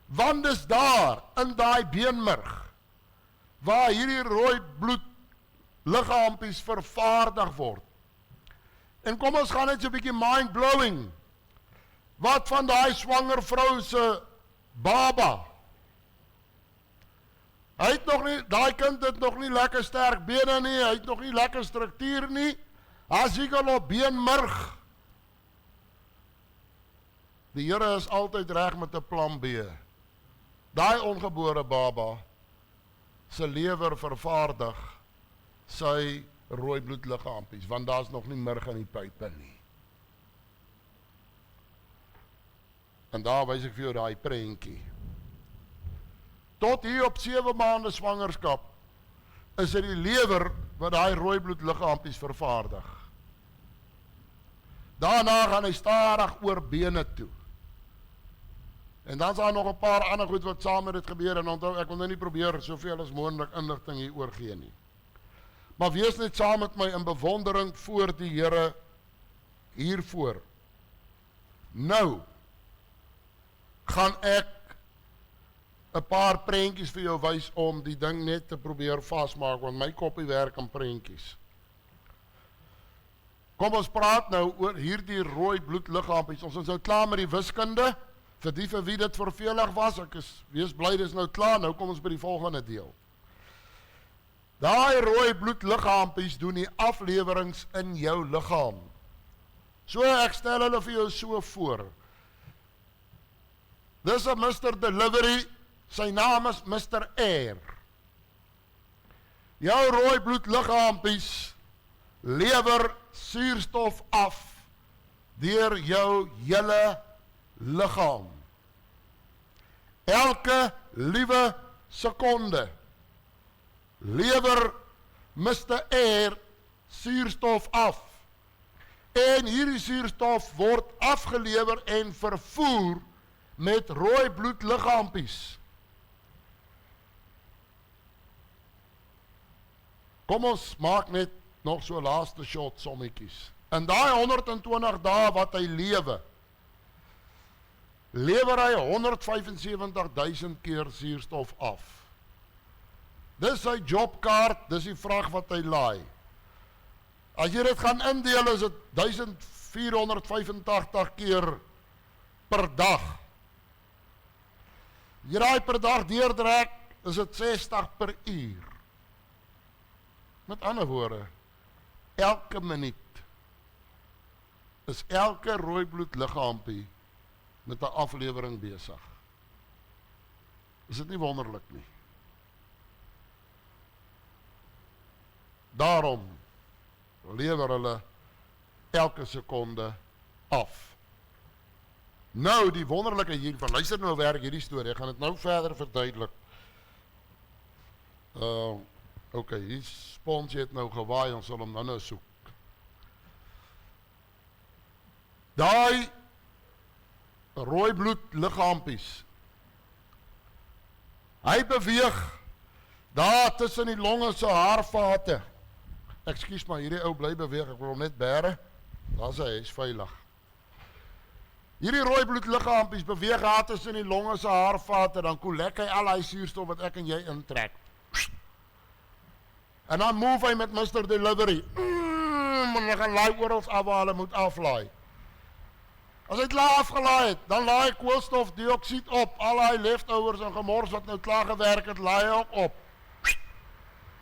Want is daar, in daai beenmerg, waar hierdie rooi bloed liggaampies vervaardig word. En kom ons gaan net so 'n bietjie mind-blowing. Wat van daai swanger vrou se baba? Hy het nog nie, daai kind het nog nie lekker sterk bene nie, hy het nog nie lekker struktuur nie. As hy kan op beenmerg. Die Here is altyd reg met 'n plan B. Daai ongebore baba se lewer vervaardig sy rooi bloedliggaampies, want daar's nog nie murg in die pype nie. En daar wys ek vir jou daai prentjie. Tot hier op 7 maande swangerskap is dit die lewer wat daai rooi bloedliggaampies vervaardig. Daarna gaan hy stadig oor bene toe. En dan is daar nog 'n paar ander goed wat saam met dit gebeur, en onthou, ek wil nou nie probeer soveel as moontlik inligting hier oorgee nie. Maar wees net saam met my in bewondering voor die Here hiervoor. Nou gaan ek 'n paar prentjies vir jou wys om die ding net te probeer vasmaak, want my koppie werk in prentjies. Kom ons praat nou oor hierdie rooi bloedliggaampies. Ons is nou klaar met die wiskunde. Vir die vir wie dit vervelig was, wees bly dis nou klaar, nou kom ons by die volgende deel. Daai rooi bloedliggaampies doen die aflewerings in jou liggaam. So ek stel hulle vir jou so voor. Dis 'n Mr. Delivery, sy naam is Mr. Air. Jou rooi bloedliggaampies lewer suurstof af deur jou hele liggaam. Elke liewe sekonde lewer Mr. Air suurstof af. En hierdie suurstof word afgelewer en vervoer met rooi bloedliggaampies. Kom ons maak net nog so laaste shot sommetjies. In daai 120 dae wat hy lewer hy 175.000 keer suurstof af. Dis sy jobkaart, dis die vrag wat hy laai. As jy dit gaan indeel, is dit 1485 keer per dag. Jy raai per dag deurdrek, is dit 60 per uur. Met ander woorde, elke minuut is elke rooi bloedliggaampie met 'n aflewering besig. Is dit nie wonderlik nie? Daarom lewer hulle elke sekonde af. Nou die wonderlike hiervan, luister nou werk hierdie storie, ek gaan dit nou verder verduidelik. Ok, die spons het nou gewaai, ons sal hom nou soek. Daai rooi bloedliggaampies, hy beweeg daar tussen die longe se haarvate. Ekskuus maar, hierdie ou bly beweeg, ek wil hom net bære. Daar is hy is veilig. Hierdie rooi bloedliggaampies beweeg daar tussen die longe se haarvate, dan koelek hy al hy suurstof wat ek en jy intrek. En dan move hy met Mr. Delivery. Maar hy gaan laai orals af waar hulle moet aflaai. As hy klaar afgelaai het, dan laai hy koolstofdioksied op. Al hy leftovers en gemors wat nou klaar gewerk het, laai hy ook op.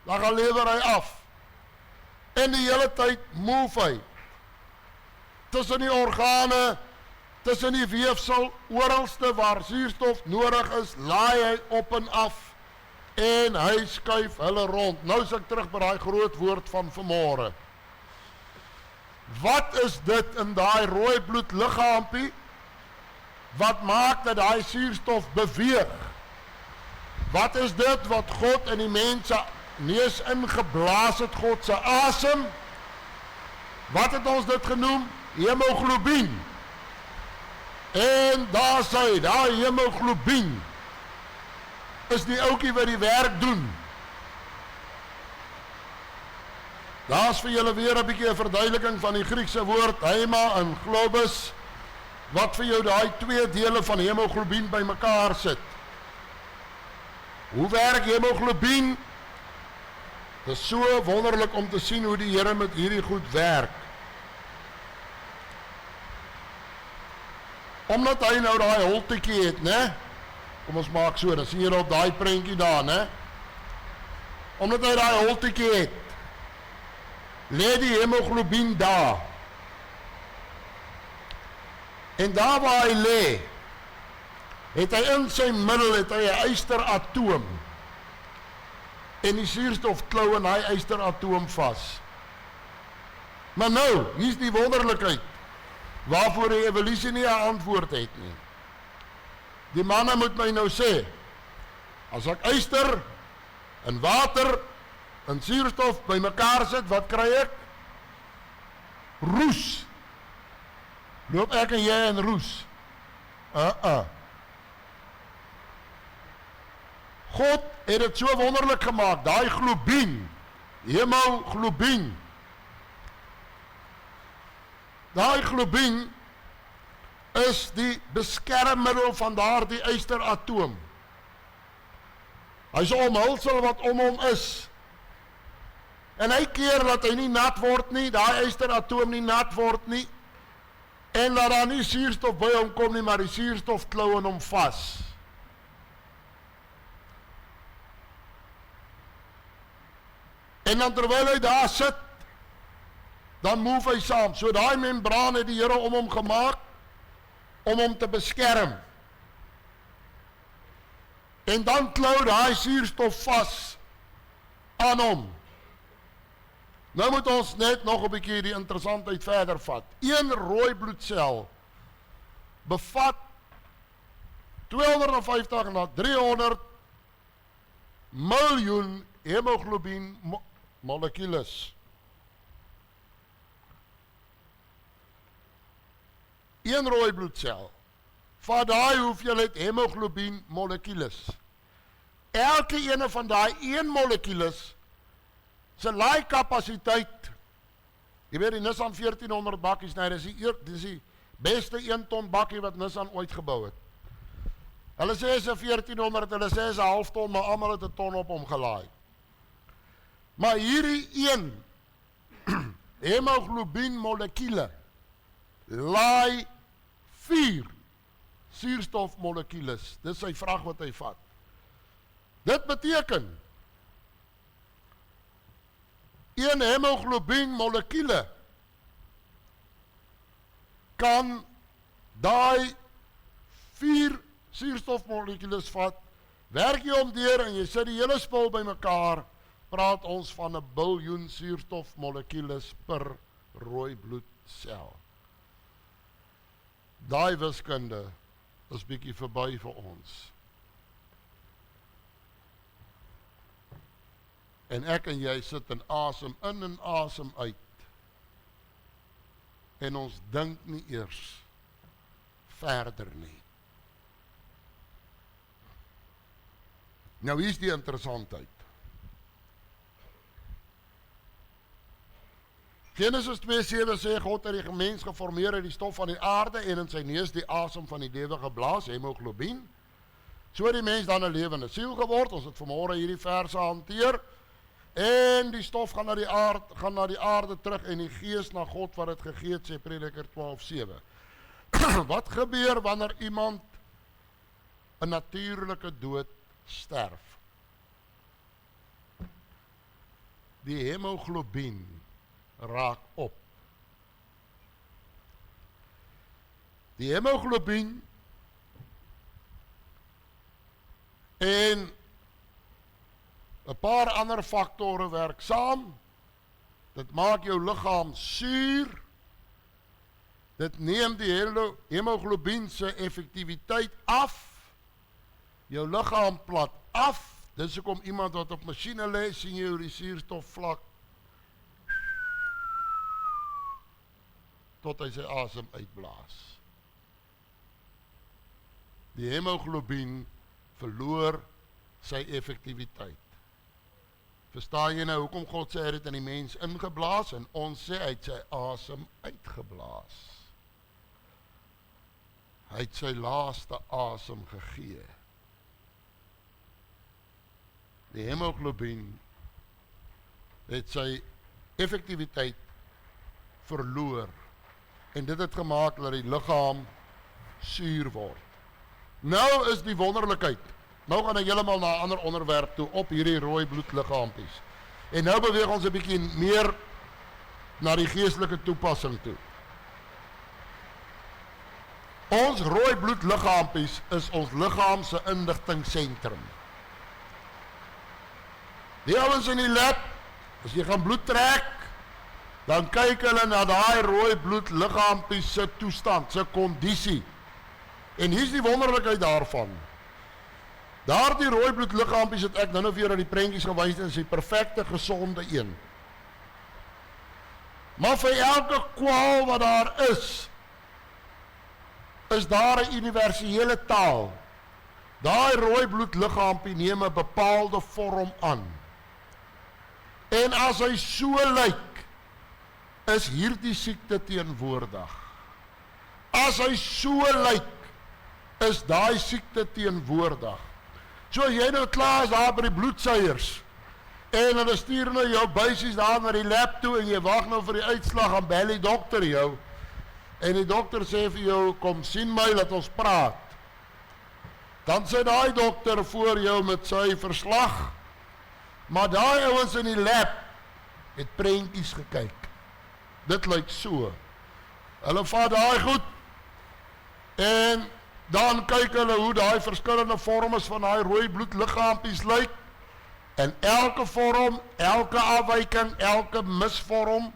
Dan gaan lewer hy af. En die hele tyd move hy. Tussen die organe, tussen die weefsel, oralste waar suurstof nodig is, laai hy op en af. en hy skuif hulle rond. Nou is ek terug by daai groot woord van vanmôre. Wat is dit in daai rooi bloedliggaampie wat maak dat daai suurstof beweeg? Wat is dit wat God in die mens se neus ingeblaas het, God se asem? Wat het ons dit genoem? Hemoglobien. En daar sê, daai hemoglobien is die ouetjie wat die werk doen. Daar is vir julle weer 'n bietjie 'n verduideliking van die Griekse woord hema en globus, wat vir jou daai twee dele van hemoglobien bymekaar sit. Hoe werk hemoglobien? Dit is so wonderlik om te sien hoe die Here met hierdie goed werk. Omdat hy nou daai holtetjie het, né? Kom ons maak so, dan sien jy op daai prentjie daar, né? Omdat hy daai holtetjie het, lê die hemoglobien daar. En daar waar hy lê, het hy in sy middel het hy 'n ysteratoom. En die suurstof klou in hy ysteratoom vas. Maar nou, hier is die wonderlikheid, waarvoor die evolusie nie 'n antwoord het nie. Die manne moet my nou sê, as ek yster en water en suurstof bymekaar sit, wat kry ek? Roes. Loop ek en jy in roes? God het dit so wonderlik gemaak, daai globien, hemoglobien. Daai globien is die beskermmiddel van daardie ysteratoom. Hy is 'n omhulsel wat om hom is. En hy keer dat hy nie nat word nie, daai ysteratoom nie nat word nie, en dat daar nie suurstof by hom kom nie, maar die suurstof klou in hom vas. En dan terwyl hy daar sit, dan move hy saam. So daai membraan het die Here om hom gemaak, om hom te beskerm. En dan klou daai suurstof vas aan hom. Nou moet ons net nog 'n bietjie die interessantheid verder vat. Een rooi bloedsel bevat 250 na 300 miljoen hemoglobien molekules. Een rooi bloedsel vat daai hoeveelheid hemoglobien molekules. Elke ene van daai 1 molekules se laai kapasiteit, jy weet die Nissan 1400 bakkies, nee, dis die beste 1 ton bakkie wat Nissan ooit gebou het. Hulle sê is 'n 1400, hulle sê is 'n half ton, maar almal het 'n ton op hom gelaai. Maar hierdie 1 hemoglobien molekule laai 4 suurstofmolekules. Dis sy vraag wat hy vat. Dit beteken 1 hemoglobien molekule kan daai 4 suurstofmolekules vat, werk jy om deur en jy sit die hele spul bymekaar, praat ons van 'n biljoen suurstofmolekules per rooi bloedsel. Daai wiskunde is bietjie verby vir ons. En ek en jy sit in asem in en asem uit. En ons dink nie eers verder nie. Nou hier is die interessantheid. Genesis 2:7 sê God het die mens geformeer uit die stof van die aarde en in sy neus die asem van die lewe geblaas, hemoglobien. So het die mens dan 'n lewende siel geword. Ons het vanmôre hierdie verse hanteer. En die stof gaan na die aarde terug en die gees na God wat dit gegee het, sê Prediker 12:7. Wat gebeur wanneer iemand 'n natuurlike dood sterf? Die hemoglobien raak op. Die hemoglobien en 'n paar ander faktore werk saam. Dit maak jou liggaam suur. Dit neem die hemoglobien se effektiwiteit af. Jou liggaam plat af. Dis hoekom iemand wat op masjiene lê, sien jy hoe die suurstofvlak tot hy sy asem uitblaas. Die hemoglobien verloor sy effektiwiteit. Verstaan jy nou hoekom God sê hy het dit in die mens ingeblaas en ons sê hy het sy asem uitgeblaas. Hy het sy laaste asem gegee. Die hemoglobien het sy effektiwiteit verloor en dit het gemaak dat die liggaam suur word. Nou is die wonderlikheid. Nou gaan ek heeltemal na 'n ander onderwerp toe op hierdie rooi bloedliggaampies. En nou beweeg ons 'n bietjie meer na die geestelike toepassing toe. Ons rooi bloedliggaampies is ons liggaam se inligtingseentrum. Die ouens in die lab, as jy gaan bloed trek, dan kyk hulle na daai rooi bloedliggaampies se toestand, se kondisie. En hier's die wonderlikheid daarvan. Daardie rooi bloedliggaampies het ek nou vir julle die prentjies gewys en is die perfekte gesonde een. Maar vir elke kwaal wat daar is daar 'n universele taal. Daai rooi bloedliggaampie neem 'n bepaalde vorm aan. En as hy so lyk, is hierdie siekte teenwoordig. As hy so lyk, is daai siekte teenwoordig. So as jy nou klaar is daar by die bloedsuiers, en hulle stuur nou jou buisies daar na die lab toe, en jy wag nou vir die uitslag, en bel die dokter jou, en die dokter sê vir jou, kom sien my, laat ons praat. Dan sê daai dokter voor jou met sy verslag, maar daai ouens in die lab het prentjies gekyk. Dit lyk so. Hulle vat daai goed, en dan kyk hulle hoe daai verskillende vormes van daai rooi bloedliggaampies lyk, en elke vorm, elke afwyking, elke misvorm,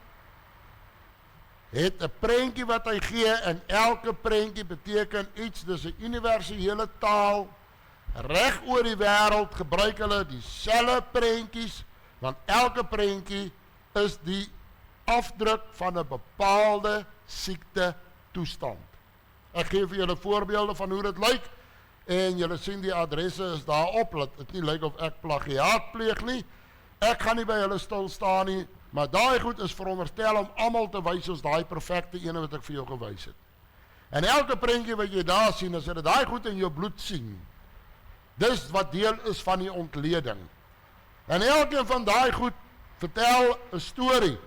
het 'n prentjie wat hy gee, en elke prentjie beteken iets, dis 'n universele taal. Reg oor die wêreld gebruik hulle dieselfde prentjies, want elke prentjie is die afdruk van 'n bepaalde siekte toestand. Ek gee vir julle voorbeelde van hoe dit lyk, en julle sien die adresse is daarop, laat dit nie lyk of ek plagiaat pleeg nie. Ek gaan nie by julle stil staan nie, maar daai goed is veronderstel om almal te wys soos daai perfekte ene wat ek vir jou gewys het. En elke prentjie wat jy daar sien, as jy daai goed in jou bloed sien, dis wat deel is van die ontleding. En elkeen van daai goed vertel 'n storie.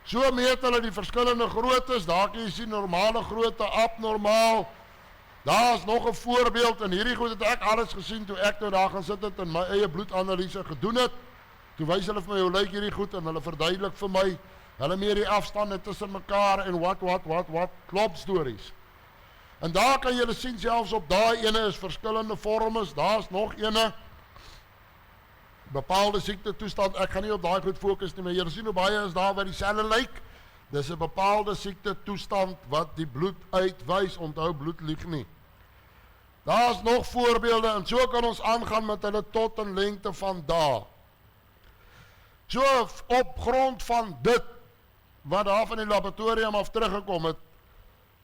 So meet hulle die verskillende groottes, daar kan jy sien normale grootte, abnormaal. Daar is nog 'n voorbeeld, en hierdie goed het ek alles gesien toe ek nou daar gaan sit het en my eie bloedanalise gedoen het. Toe wys hulle vir my hoe lyk hierdie goed, en hulle verduidelik vir my, hulle meer die afstande tussen mekaar en wat, klop stories. En daar kan julle sien, selfs op daai ene is verskillende vormes, daar's nog ene, bepaalde siekte toestand, ek gaan nie op daai goed fokus nie, maar julle sien hoe baie is daar wat dieselfde lyk. Dis 'n bepaalde siekte toestand wat die bloed uitwys, onthou bloed lieg nie. Daar's nog voorbeelde, en so kan ons aangaan met hulle tot 'n lengte van dae. So op grond van dit, wat daar van die laboratorium af teruggekom het,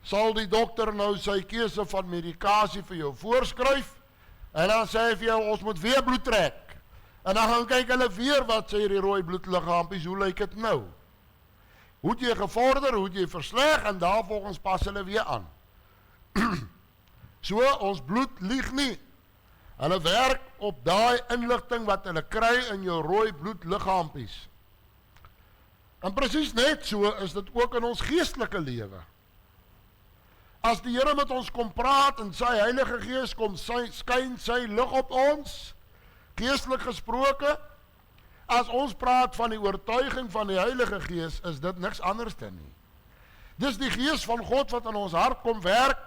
sal die dokter nou sy keuse van medikasie vir jou voorskryf, en dan sê hy vir jou, ons moet weer bloed trek. En dan gaan kyk hulle weer wat sê die rooi bloedliggaampies, hoe lyk dit nou? Hoe het jy gevorder, hoe het jy versleg, en daarvolgens pas hulle weer aan. So, ons bloed lieg nie. Hulle werk op daai inligting wat hulle kry in jou rooi bloedliggaampies. En presies net so is dit ook in ons geestelike lewe. As die Here met ons kom praat en sy Heilige Gees kom skyn sy lig op ons, geestelik gesproke, as ons praat van die oortuiging van die Heilige Gees, is dit niks anders dan nie. Dis die Gees van God wat in ons hart kom werk,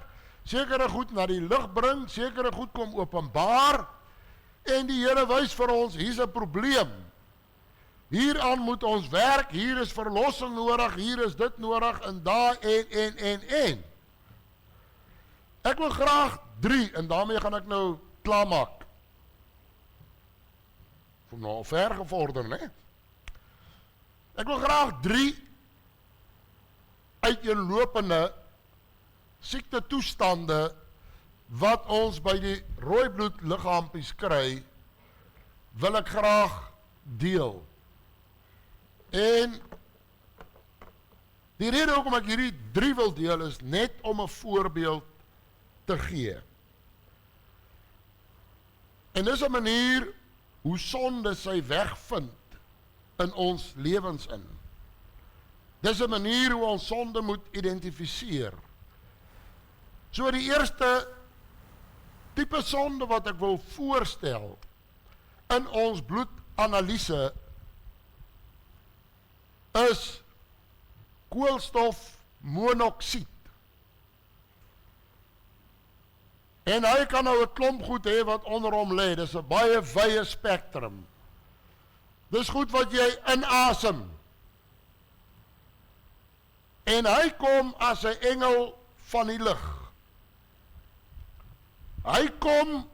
sekere goed na die lig bring, sekere goed kom openbaar, En die Here wys vir ons, hier's 'n probleem. Hieraan moet ons werk, hier is verlossing nodig, hier is dit nodig, en daar, en. Ek wil graag 3, en daarmee gaan ek nou klaarmaak. Kom nou al ver gevorder, né? Ek wil graag 3 uiteenlopende siekte toestande wat ons by die rooibloed liggaampies kry, wil ek graag deel. En die rede hoekom ek hierdie 3 wil deel is net om 'n voorbeeld te gee. En dis 'n manier hoe sonde sy weg vind in ons lewens in. Dis 'n manier hoe ons sonde moet identifiseer. So die eerste tipe sonde wat ek wil voorstel in ons bloedanalise is koolstofmonoksied. En hy kan nou 'n klomp goed hê wat onder hom lê. Dis 'n baie wye spektrum. Dis goed wat jy inasem. En hy kom as 'n engel van die lig. Hy kom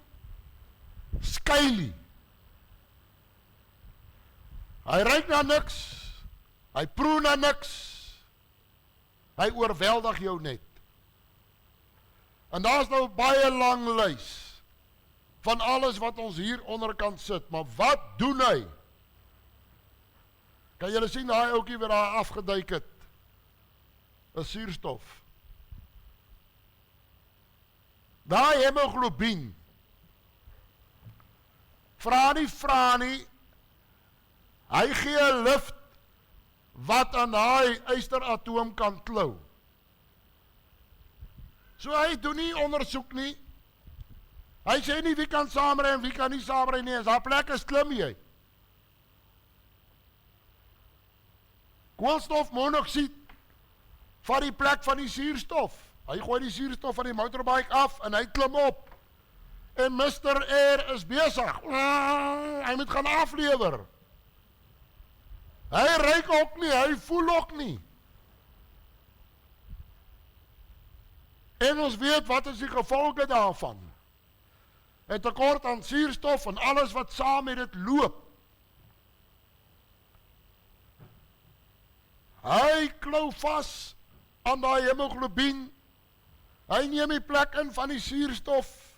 skuilie. Hy ruik na niks. Hy proe na niks. Hy oorweldig jou net. En daar is nou baie lang lys van alles wat ons hier onderkant sit, maar wat doen hy? Kan julle sien daai ouetjie wat daar afgeduik het? 'n Suurstof. Daai hemoglobien. Vra nie, hy gee 'n lift wat aan daai ysteratoom kan klou. So hy doen nie ondersoek nie. Hy sê nie wie kan saamry en wie kan nie saamry nie. As daar plek is, klim jy. Koolstofmonoksied vat die plek van die suurstof. Hy gooi die suurstof van die motorbike af en hy klim op. En Mr. Air is besig. Hy moet gaan aflewer. Hy ruik ook nie, hy voel ook nie. En ons weet wat is die gevolge daarvan. 'n Tekort aan suurstof en alles wat saam met dit loop. Hy klou vas aan daai hemoglobien. Hy neem die plek in van die suurstof.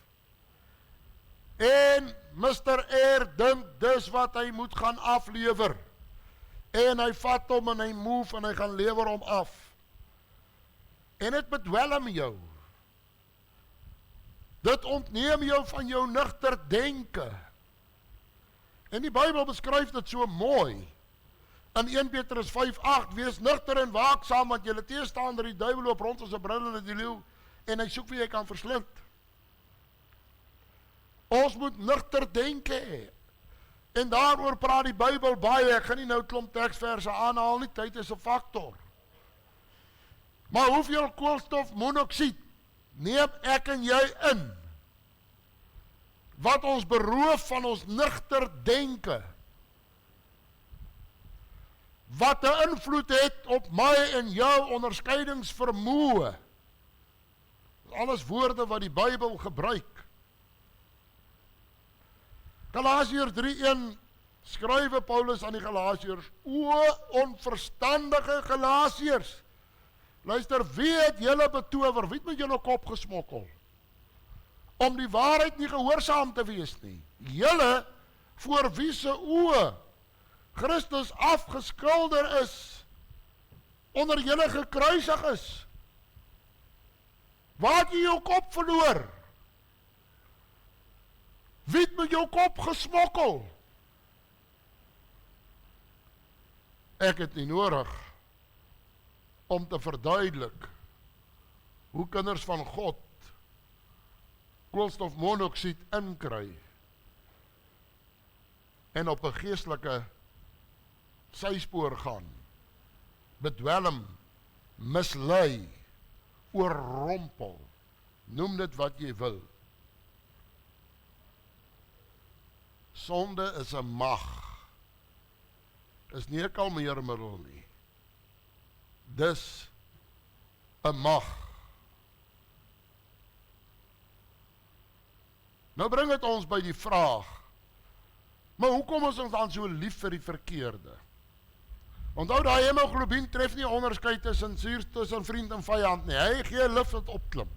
En Mr. Air dink dis wat hy moet gaan aflewer. En hy vat hom en hy move en hy gaan lewer hom af. En dit bedwelm jou. Dit ontneem jou van jou nugter denke. En die Bybel beskryf dit so mooi. In 1 Petrus 5:8, wees nugter en waaksaam, want julle teestander die duiwel loop rond as 'n brullende leeu en hy soek wie hy kan verslind. Ons moet nugter denke hê. En daaroor praat die Bybel baie. Ek gaan nie nou klomp teksverse aanhaal nie, tyd is 'n faktor. Maar hoeveel koolstofmonoksied neem ek en jy in, wat ons beroof van ons nugter denke, wat 'n invloed het op my en jou onderskeidingsvermoë. Alles woorde wat die Bybel gebruik. Galasiërs 3:1 skrywe Paulus aan die Galasiërs: O onverstandige Galasiërs, luister, wie het julle betower, wie het met julle kop gesmokkel, om die waarheid nie gehoorsaam te wees nie? Julle, voor wie se oë Christus afgeskilder is, onder julle gekruisig is. Waar het jy jou kop verloor? Wie het met jou kop gesmokkel? Ek het nie nodig om te verduidelik hoe kinders van God koolstofmonoksied inkry en op 'n geestelike syspoor gaan, bedwelm, mislei, oorrompel, noem dit wat jy wil. sonde is 'n mag. Is nie 'n kalmeermiddel nie. Dis 'n mag. Nou bring dit ons by die vraag, maar hoekom is ons dan so lief vir die verkeerde? Onthou, daai hemoglobien tref nie onderskeid tussen vriend en vyand nie. Hy gee lif wat opklim.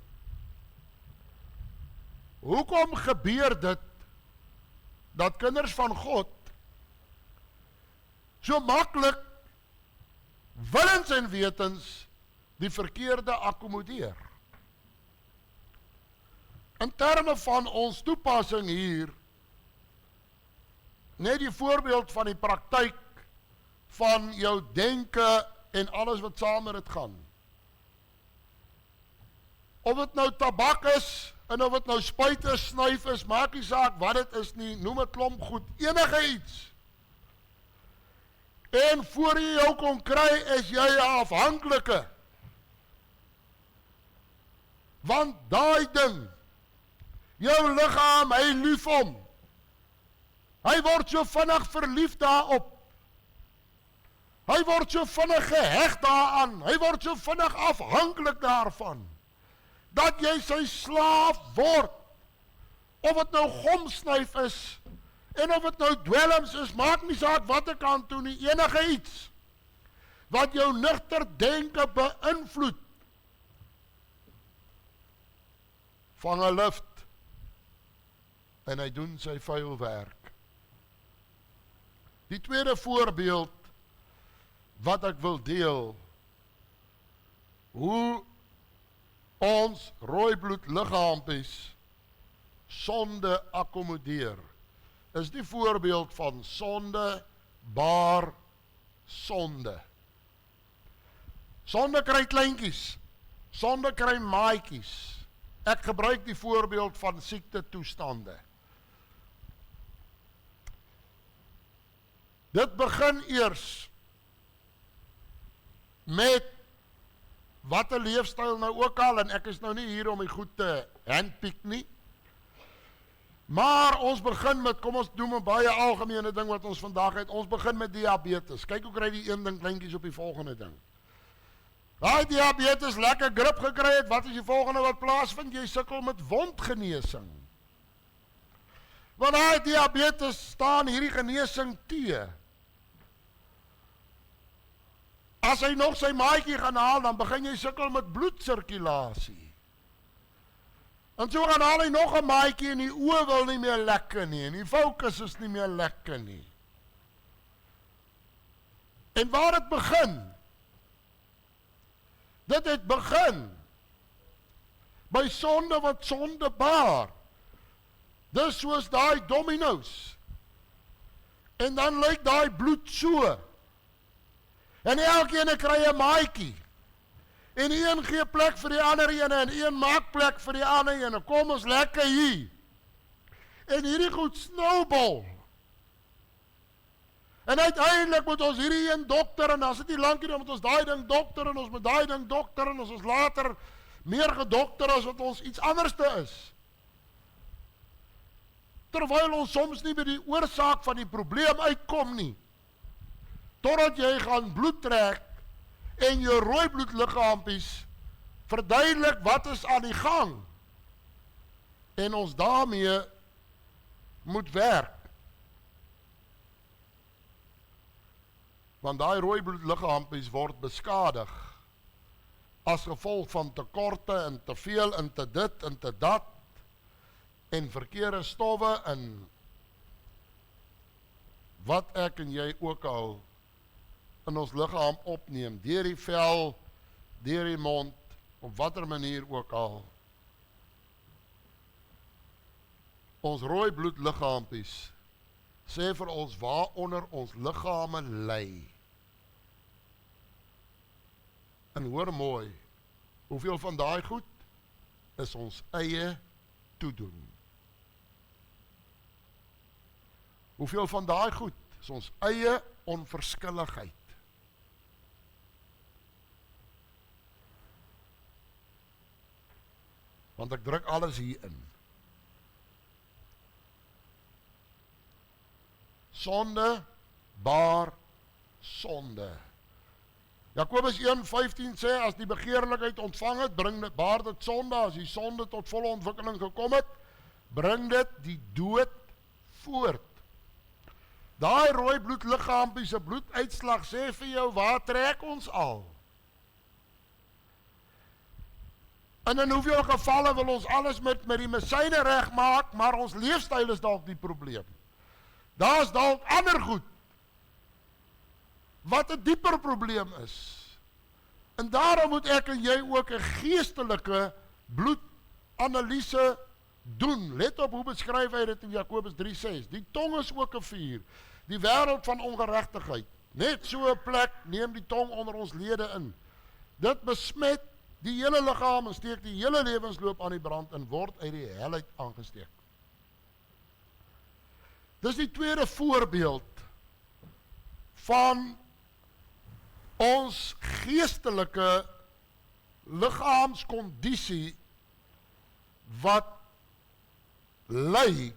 Hoekom gebeur dit dat kinders van God so maklik willens en wetens die verkeerde akkommodeer? In terme van ons toepassing hier, net die voorbeeld van die praktyk van jou denke en alles wat saam met dit gaan. Of dit nou tabak is, en of dit nou spuit is, snuif is, maak nie saak wat dit is nie, noem het klomp goed, enige iets. En voor jy jou kon kry, is jy 'n afhanklike. Want daai ding, jou liggaam, hy lief hom. Hy word so vinnig verlief daarop. Hy word so vinnig geheg daaraan. Hy word so vinnig afhanklik daarvan. Dat jy sy slaaf word. Of het nou gomsnuif is, en of het nou dwelms is, maak nie saak wat ek aan toe nie, enige iets, wat jou nugter denke beïnvloed, vang 'n lift, en hy doen sy vuil werk. Die tweede voorbeeld, wat ek wil deel, hoe ons rooibloed liggaampies sonde akkommodeer, is die voorbeeld van sonde baar sonde. Sonde kry kleintjies, sonde kry maatjies. Ek gebruik die voorbeeld van siekte toestande. Dit begin eers met wat 'n leefstyl nou ook al, en ek is nou nie hier om die goed te handpick nie, maar ons begin met, kom ons doen 'n baie algemene ding wat ons vandag het, ons begin met diabetes. Kyk hoe kry die een ding kleintjies op die volgende ding. Daai diabetes lekker grip gekry het, wat is die volgende wat plaasvind? Jy sukkel met wondgenesing. Want daai diabetes staan hierdie genesing te. As hy nog sy maatjie gaan haal, dan begin jy sukkel met bloedsirkulasie. En so gaan haal hy nog 'n maatjie en die oë wil nie meer lekker nie, en die fokus is nie meer lekker nie. En waar het begin? Dit het begin by sonde wat sonde baar. Dis soos daai domino's. En dan lyk daai bloed so. En elkeen kry 'n maatjie. En een gee plek vir die ander ene, en een maak plek vir die ander ene. Kom ons lekker hier. En hierdie goed snowball. En uiteindelik moet ons hierdie een dokter, en dan sit die lank hier, moet ons daai ding dokter, en ons moet daai ding dokter, en ons later meer gedokter as wat ons iets anderste is. Terwyl ons soms nie by die oorsaak van die probleem uitkom nie. Totdat jy gaan bloed trek, en jou rooibloedliggaampies verduidelik wat is aan die gang. En ons daarmee moet werk. Want daai rooibloedliggaampies word beskadig as gevolg van tekorte en te veel en te dit en te dat en verkeerde stowwe en wat ek en jy ook al in ons liggaam opneem, deur die vel, deur die mond, op watter manier ook al. Ons rooi bloedliggaampies sê vir ons waaronder ons liggame ly. En hoor mooi, hoeveel van daai goed is ons eie toedoen. Hoeveel van daai goed is ons eie onverskilligheid. Want ek druk alles hier in. sonde, baar sonde. Jakobus 1:15 sê, as die begeerlikheid ontvang het, baar dit sonde, as die sonde tot volle ontwikkeling gekom het, bring dit die dood voort. Daai rooi bloedliggaampie se bloeduitslag sê vir jou, waar trek ons al? En in hoeveel gevalle wil ons alles met die medisyne regmaak, maar ons leefstyl is dalk die probleem. Daar is dalk ander goed, wat 'n dieper probleem is. En daarom moet ek en jy ook 'n geestelike bloedanalise doen. Let op hoe beskryf hy dit in Jakobus 3:6. Die tong is ook 'n vuur, die wêreld van ongeregtigheid. Net so 'n plek neem die tong onder ons lede in. Dit besmet die hele liggaam en steek die hele lewensloop aan die brand en word uit die hel uit aangesteek. Dis die tweede voorbeeld van ons geestelike liggaamskondisie wat lei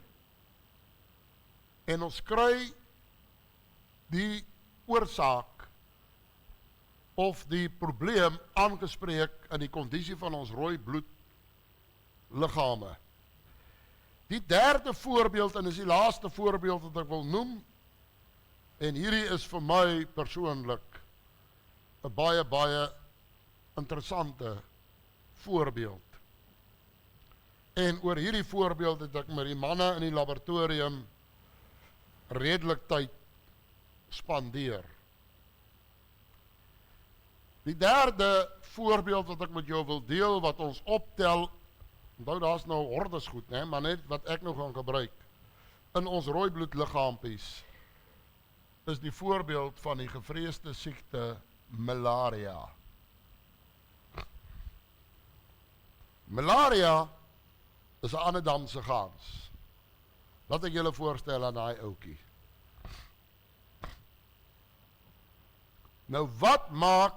en ons kry die oorsaak of die probleem aangespreek in die kondisie van ons rooi bloed liggame. Die derde voorbeeld, en is die laaste voorbeeld wat ek wil noem, en hierdie is vir my persoonlik 'n baie interessante voorbeeld. En oor hierdie voorbeeld het ek met die manne in die laboratorium redelik tyd spandeer. Die derde voorbeeld wat ek met jou wil deel, wat ons optel, onthou daar's nou hordes goed, né, maar net wat ek nou gaan gebruik, in ons rooi bloedliggaampies, is die voorbeeld van die gevreesde siekte malaria. Malaria is 'n Annedamse gans. Laat ek julle voorstel aan daai ouetjie. Nou wat maak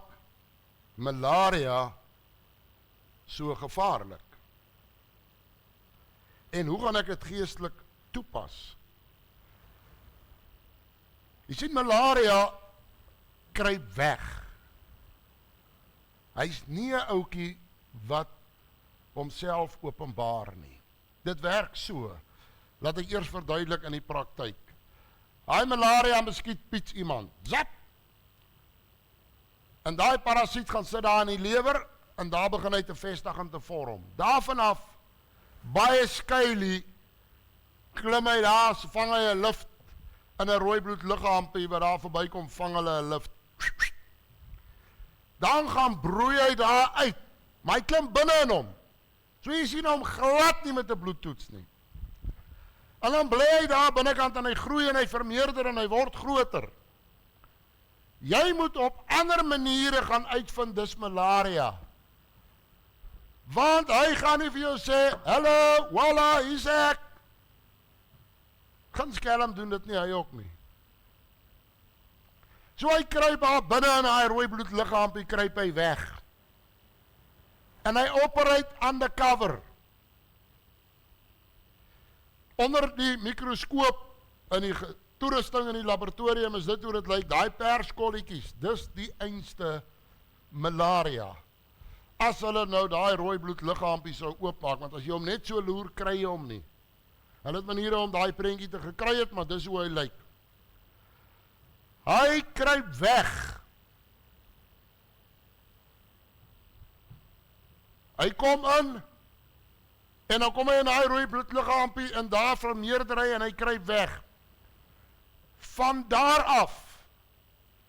malaria so gevaarlik? En hoe gaan ek dit geestelik toepas? Jy sien, malaria kruip weg. Hy's nie 'n ouetjie wat homself openbaar nie. Dit werk so. Laat ek eers verduidelik in die praktyk. Hy malaria beskiet piets iemand. Zap! En daai parasiet gaan sit daar in die lewer en daar begin hy te vestig en te vorm. Daarvanaf, baie skuilie, klim hy daar, vang hy 'n lift in 'n rooi bloedliggaampie wat daar verbykom, vang hulle 'n lift. Dan gaan broei hy daar uit, maar hy klim binne in hom. So jy sien hom glad nie met 'n bloedtoets nie. En dan bly hy daar binnekant en hy groei en hy vermeerder en hy word groter. Jy moet op ander maniere gaan uitvind dis malaria. Want hy gaan nie vir jou sê, hallo, walla, hier's ek. Geen skelm doen dit nie, hy ook nie. So hy kruip daar binne in hy rooi bloedliggaampie, kruip hy weg. En hy operate undercover. Onder die mikroskoop in die toerusting in die laboratorium is dit hoe dit lyk, daai perskolletjies, dis die einste malaria. As hulle nou daai rooi bloedliggaampie sou oopmaak, want as jy hom net so loer, kry jy hom nie. Hulle het maniere om daai prentjie te gekry het, maar dis hoe hy lyk. Hy kruip weg. Hy kom in, en dan kom hy in daai rooi bloedliggaampie, en daar vermeerder hy en hy kruip weg. Van daar af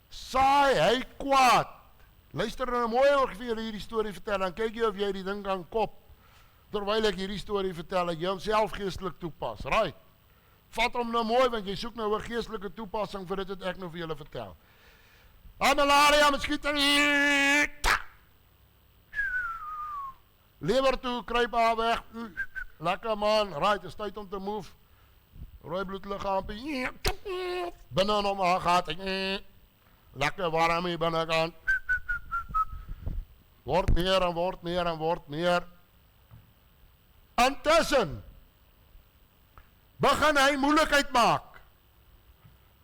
saai hy kwaad. Luister nou mooi hoe ek vir julle hierdie storie vertel, dan kyk jy of jy die ding kan kop. Terwyl ek hierdie storie vertel, dat jy homself geestelik toepas. Right. Vat hom nou mooi, want jy soek nou 'n geestelike toepassing vir dit wat ek nou vir julle vertel. Hy malaria, miskiet lewer toe, kruip haar weg. Lekker man, right, is tyd om te move. Rooi bloedliggaampie, binne in hom aangaat, lekker warm hier binnekant. Word meer en word meer en word meer. Intussen begin hy moeilikheid maak.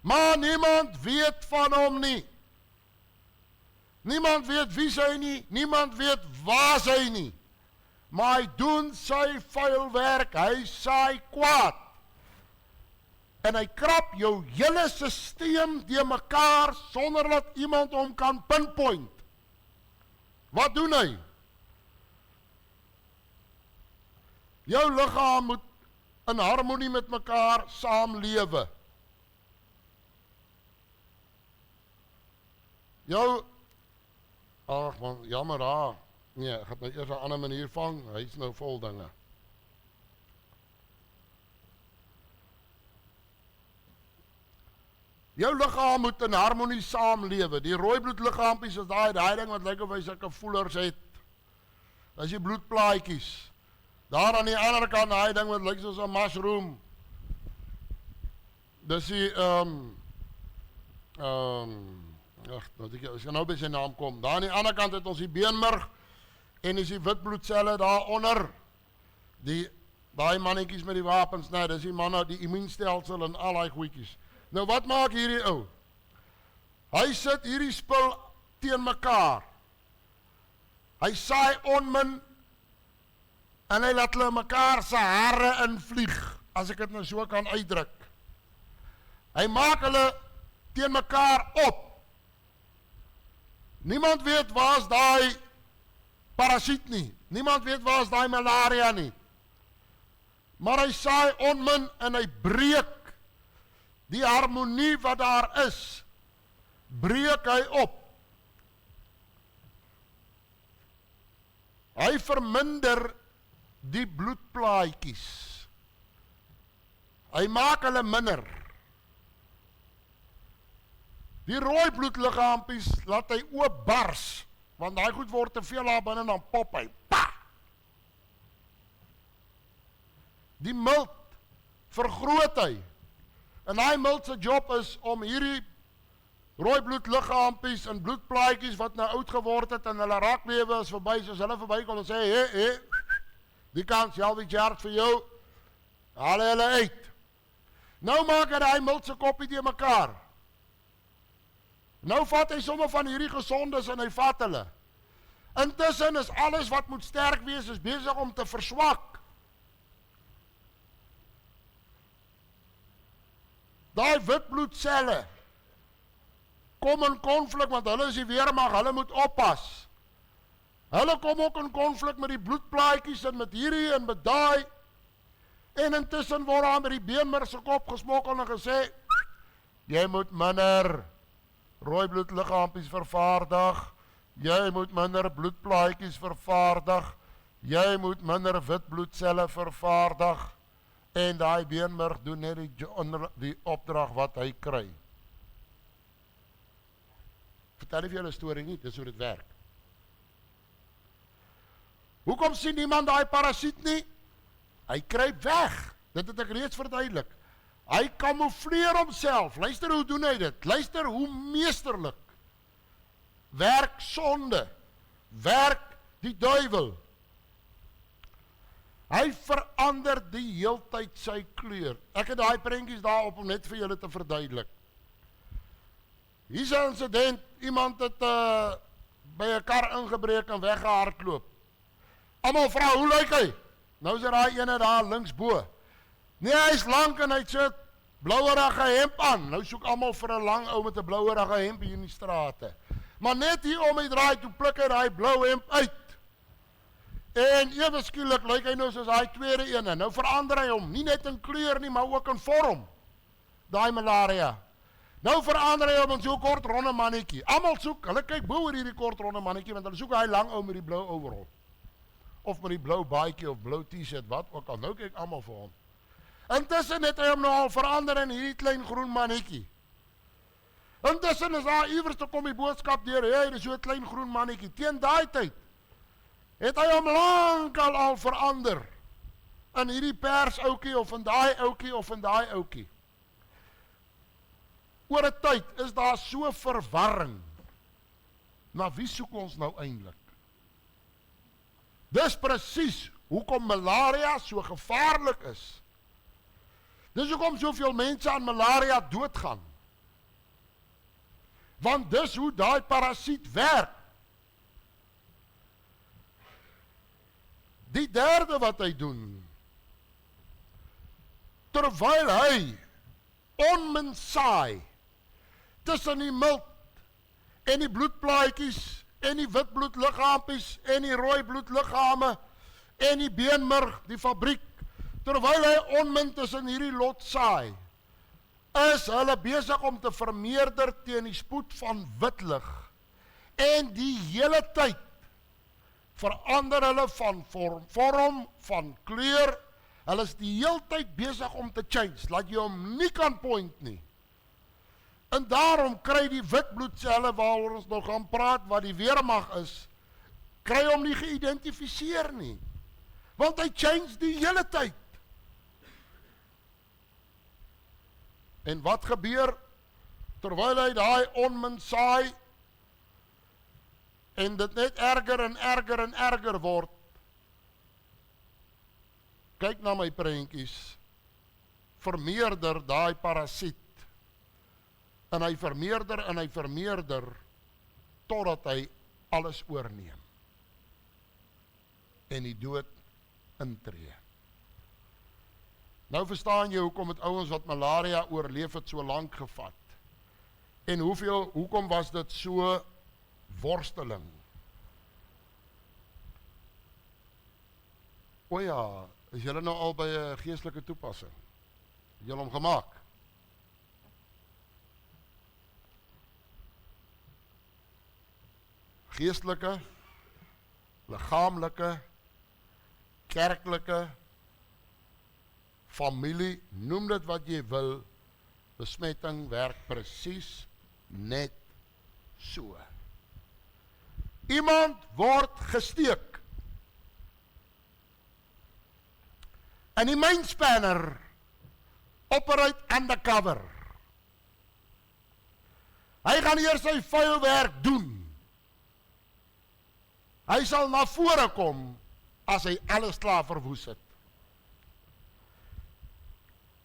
Maar niemand weet van hom nie. Niemand weet wie sy nie, niemand weet waar sy nie. Maar hy doen sy vuil werk, hy saai kwaad. En hy krap jou hele sisteem deur mekaar sonder dat iemand hom kan pinpoint. Wat doen hy? Jou liggaam moet in harmonie met mekaar saamlewe. Jou, ag man, jammer daar. Nee, ek gaan my eers 'n ander manier vang, hy is nou vol dinge. Jou liggaam moet in harmonie saamlewe. Die rooi bloedliggaampies is daai ding wat lyk of hy sulke voelers het. As die bloedplaatjies. Daar aan die ander kant daai ding wat lyk soos 'n mushroom. Dis die as jy nou by sy naam kom. Daar aan die ander kant het ons die beenmerg en is die witbloedselle daaronder. Daai mannetjies met die wapens, nee, dis die manne, die immuunstelsel en al daai goedjies. Nou wat maak hierdie ou? Hy sit hierdie spul teen mekaar. Hy saai onmin en hy laat hulle mekaar se hare invlieg, as ek dit nou so kan uitdruk. Hy maak hulle teen mekaar op. Niemand weet waar is daai parasiet nie. Niemand weet waar is daai malaria nie. Maar hy saai onmin en hy breek die harmonie wat daar is, breek hy op. Hy verminder die bloedplaatjies. Hy maak hulle minder. Die rooi bloedliggaampies laat hy oopbars, want daai goed word te veel daar binne en dan pop hy. Pa! Die milt vergroot hy. En hy milt se job is om hierdie rooi bloedliggaampies en bloedplaatjies wat nou oud geword het en hulle raaklewe is verby, soos hulle verbykom en sê, die kant Shelby Chart vir jou, haal hulle uit. Nou maak hy milt se koppie te mekaar. Nou vat hy sommer van hierdie gesondes en hy vat hulle. Intussen is alles wat moet sterk wees, is besig om te verswak. Daai witbloedselle kom in konflik, want hulle is die weermag, hulle moet oppas. Hulle kom ook in konflik met die bloedplaatjies en met hierdie en met daai. En intussen word daar met die beenmerg se kop gesmokkel en gesê, jy moet minder rooi bloedliggaampies vervaardig, jy moet minder bloedplaatjies vervaardig, jy moet minder witbloedselle vervaardig, en daai beenmerg doen net die opdrag wat hy kry. Vertel vir julle 'n storie nie, dis hoe dit werk. Hoekom sien niemand daai parasiet nie? Hy kruip weg. Dit het ek reeds verduidelik. Hy kamoufleer homself. Luister hoe doen hy dit? Luister hoe meesterlik. Werk sonde. Werk die duiwel. Hy verander die heeltyd sy kleur. Ek het daai prentjies daarop om net vir julle te verduidelik. Hier is 'n insident, iemand het by 'n kar ingebreek en weggehardloop. Almal vra, hoe lyk hy? Nou is daai ene daar links bo. Nee, hy is lank en hy sit blouerige hemp aan. Nou soek almal vir 'n lang ou met 'n blouerige hemp hier in die strate. Maar net hier om hy draai, toe pluk hy daai blou hemp uit. En ewe skielik lyk hy nou soos daai tweede ene. Nou verander hy hom, nie net in kleur nie, maar ook in vorm. Daai malaria. Nou verander hy hom in so 'n kort ronde mannetjie. Almal soek, hulle kyk bo oor hierdie kort ronde mannetjie, want hulle soek hy lang ou met die blou overall. Of met die blou baadjie of blou T-shirt, wat ook al. Nou kyk almal vir hom. Intussen het hy hom nou al verander in hierdie klein groen mannetjie. Intussen is daar iewers te kom die boodskap deur, hey, dis so 'n klein groen mannetjie. Teen daai tyd het hy hom lankal al verander in hierdie pers ouetjie of in daai ouetjie of in daai ouetjie. Oor 'n tyd is daar so verwarring. Maar wie soek ons nou eintlik? Dis presies hoekom malaria so gevaarlik is. Dis hoekom soveel mense aan malaria doodgaan. Want dis hoe daai parasiet werk. Die derde wat hy doen, terwyl hy onmin saai tussen die milt en die bloedplaatjies en die witbloedliggaampies en die rooi bloedliggame en die beenmurg, die fabriek, terwyl hy onmin tussen hierdie lot saai, is hulle besig om te vermeerder teen die spoed van witlig en die hele tyd verander hulle van vorm, van kleur, hulle is die hele tyd besig om te change, laat jy hom nie kan point nie. En daarom kry die witbloedselle waaroor ons nog gaan praat, wat die weermag is, kry hom nie geïdentifiseer nie. Want hy change die hele tyd. En wat gebeur, terwyl hy daai onmin saai, en dit net erger en erger en erger word, kyk na my prentjies, vermeerder daai parasiet, en hy vermeerder, totdat hy alles oorneem, en die dood intree. Nou verstaan jy hoekom het ouens wat malaria oorleef het so lank gevat, en hoekom was dit so worsteling? O ja, is julle nou al by 'n geestelike toepassing? Het julle hom gemaak? Geestelike, liggaamlike, kerklike, familie, noem dit wat jy wil, besmetting werk presies net so. Iemand word gesteek. En die mynspanner operate undercover. Hy gaan eers sy vuil werk doen. Hy sal na vore kom as hy alles klaar verwoes het.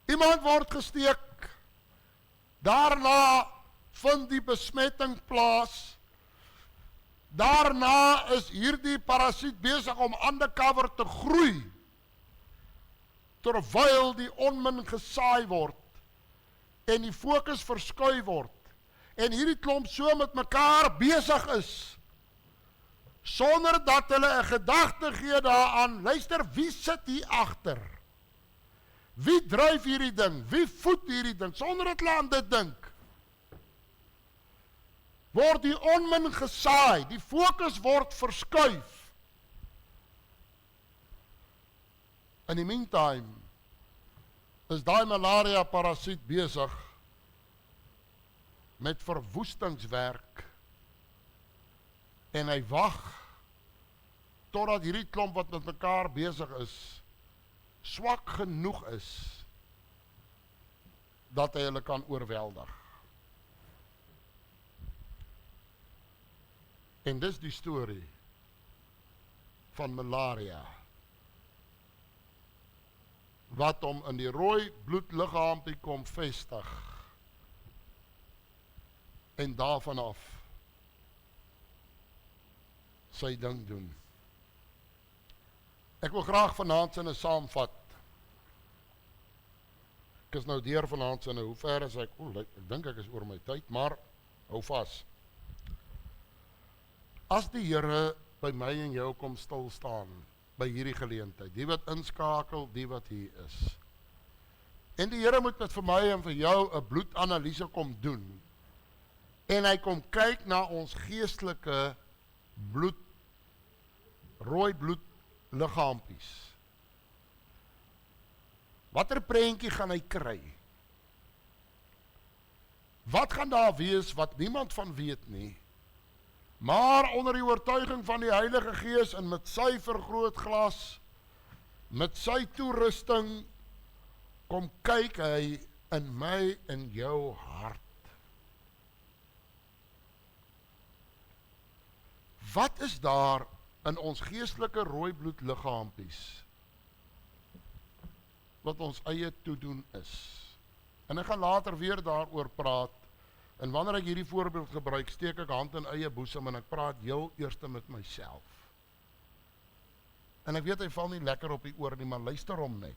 Iemand word gesteek. Daarna vind die besmetting plaas. Daarna is hierdie parasiet besig om undercover te groei, terwyl die onmin gesaai word, en die fokus verskuif word, en hierdie klomp so met mekaar besig is, sonder dat hulle 'n gedagte gee daaraan, luister, wie sit hier agter? Wie dryf hierdie ding? Wie voed hierdie ding? Sonder dat hulle aan dit dink, word die onmin gesaai, die fokus word verskuif. In die meantime is daai malaria parasiet besig met verwoestingswerk, en hy wag totdat hierdie klomp wat met mekaar besig is, swak genoeg is, dat hy hulle kan oorweldig. En dis die storie van malaria, wat hom in die rooi bloedliggaampie kom vestig, en daarvan af sy ding doen. Ek wil graag vanaand sinne saamvat. Ek is nou deur vanaand sinne, hoe ver is ek? Ek dink ek is oor my tyd, maar hou vas. As die Here by my en jou kom stil staan, by hierdie geleentheid, die wat inskakel, die wat hier is, en die Here moet met vir my en vir jou 'n bloedanalise kom doen, en hy kom kyk na ons geestelike bloed, rooi bloedliggaampies. Watter prentjie gaan hy kry? Wat gaan daar wees wat niemand van weet nie, maar onder die oortuiging van die Heilige Gees en met sy vergrootglas, met sy toerusting, kom kyk hy in my en jou hart. Wat is daar in ons geestelike rooi bloedliggaampies wat ons eie toedoen is? En ek gaan later weer daaroor praat, En wanneer ek hierdie voorbeeld gebruik, steek ek hand in eie boesem en ek praat heel eers met myself. En ek weet hy val nie lekker op die oor nie, maar luister hom net.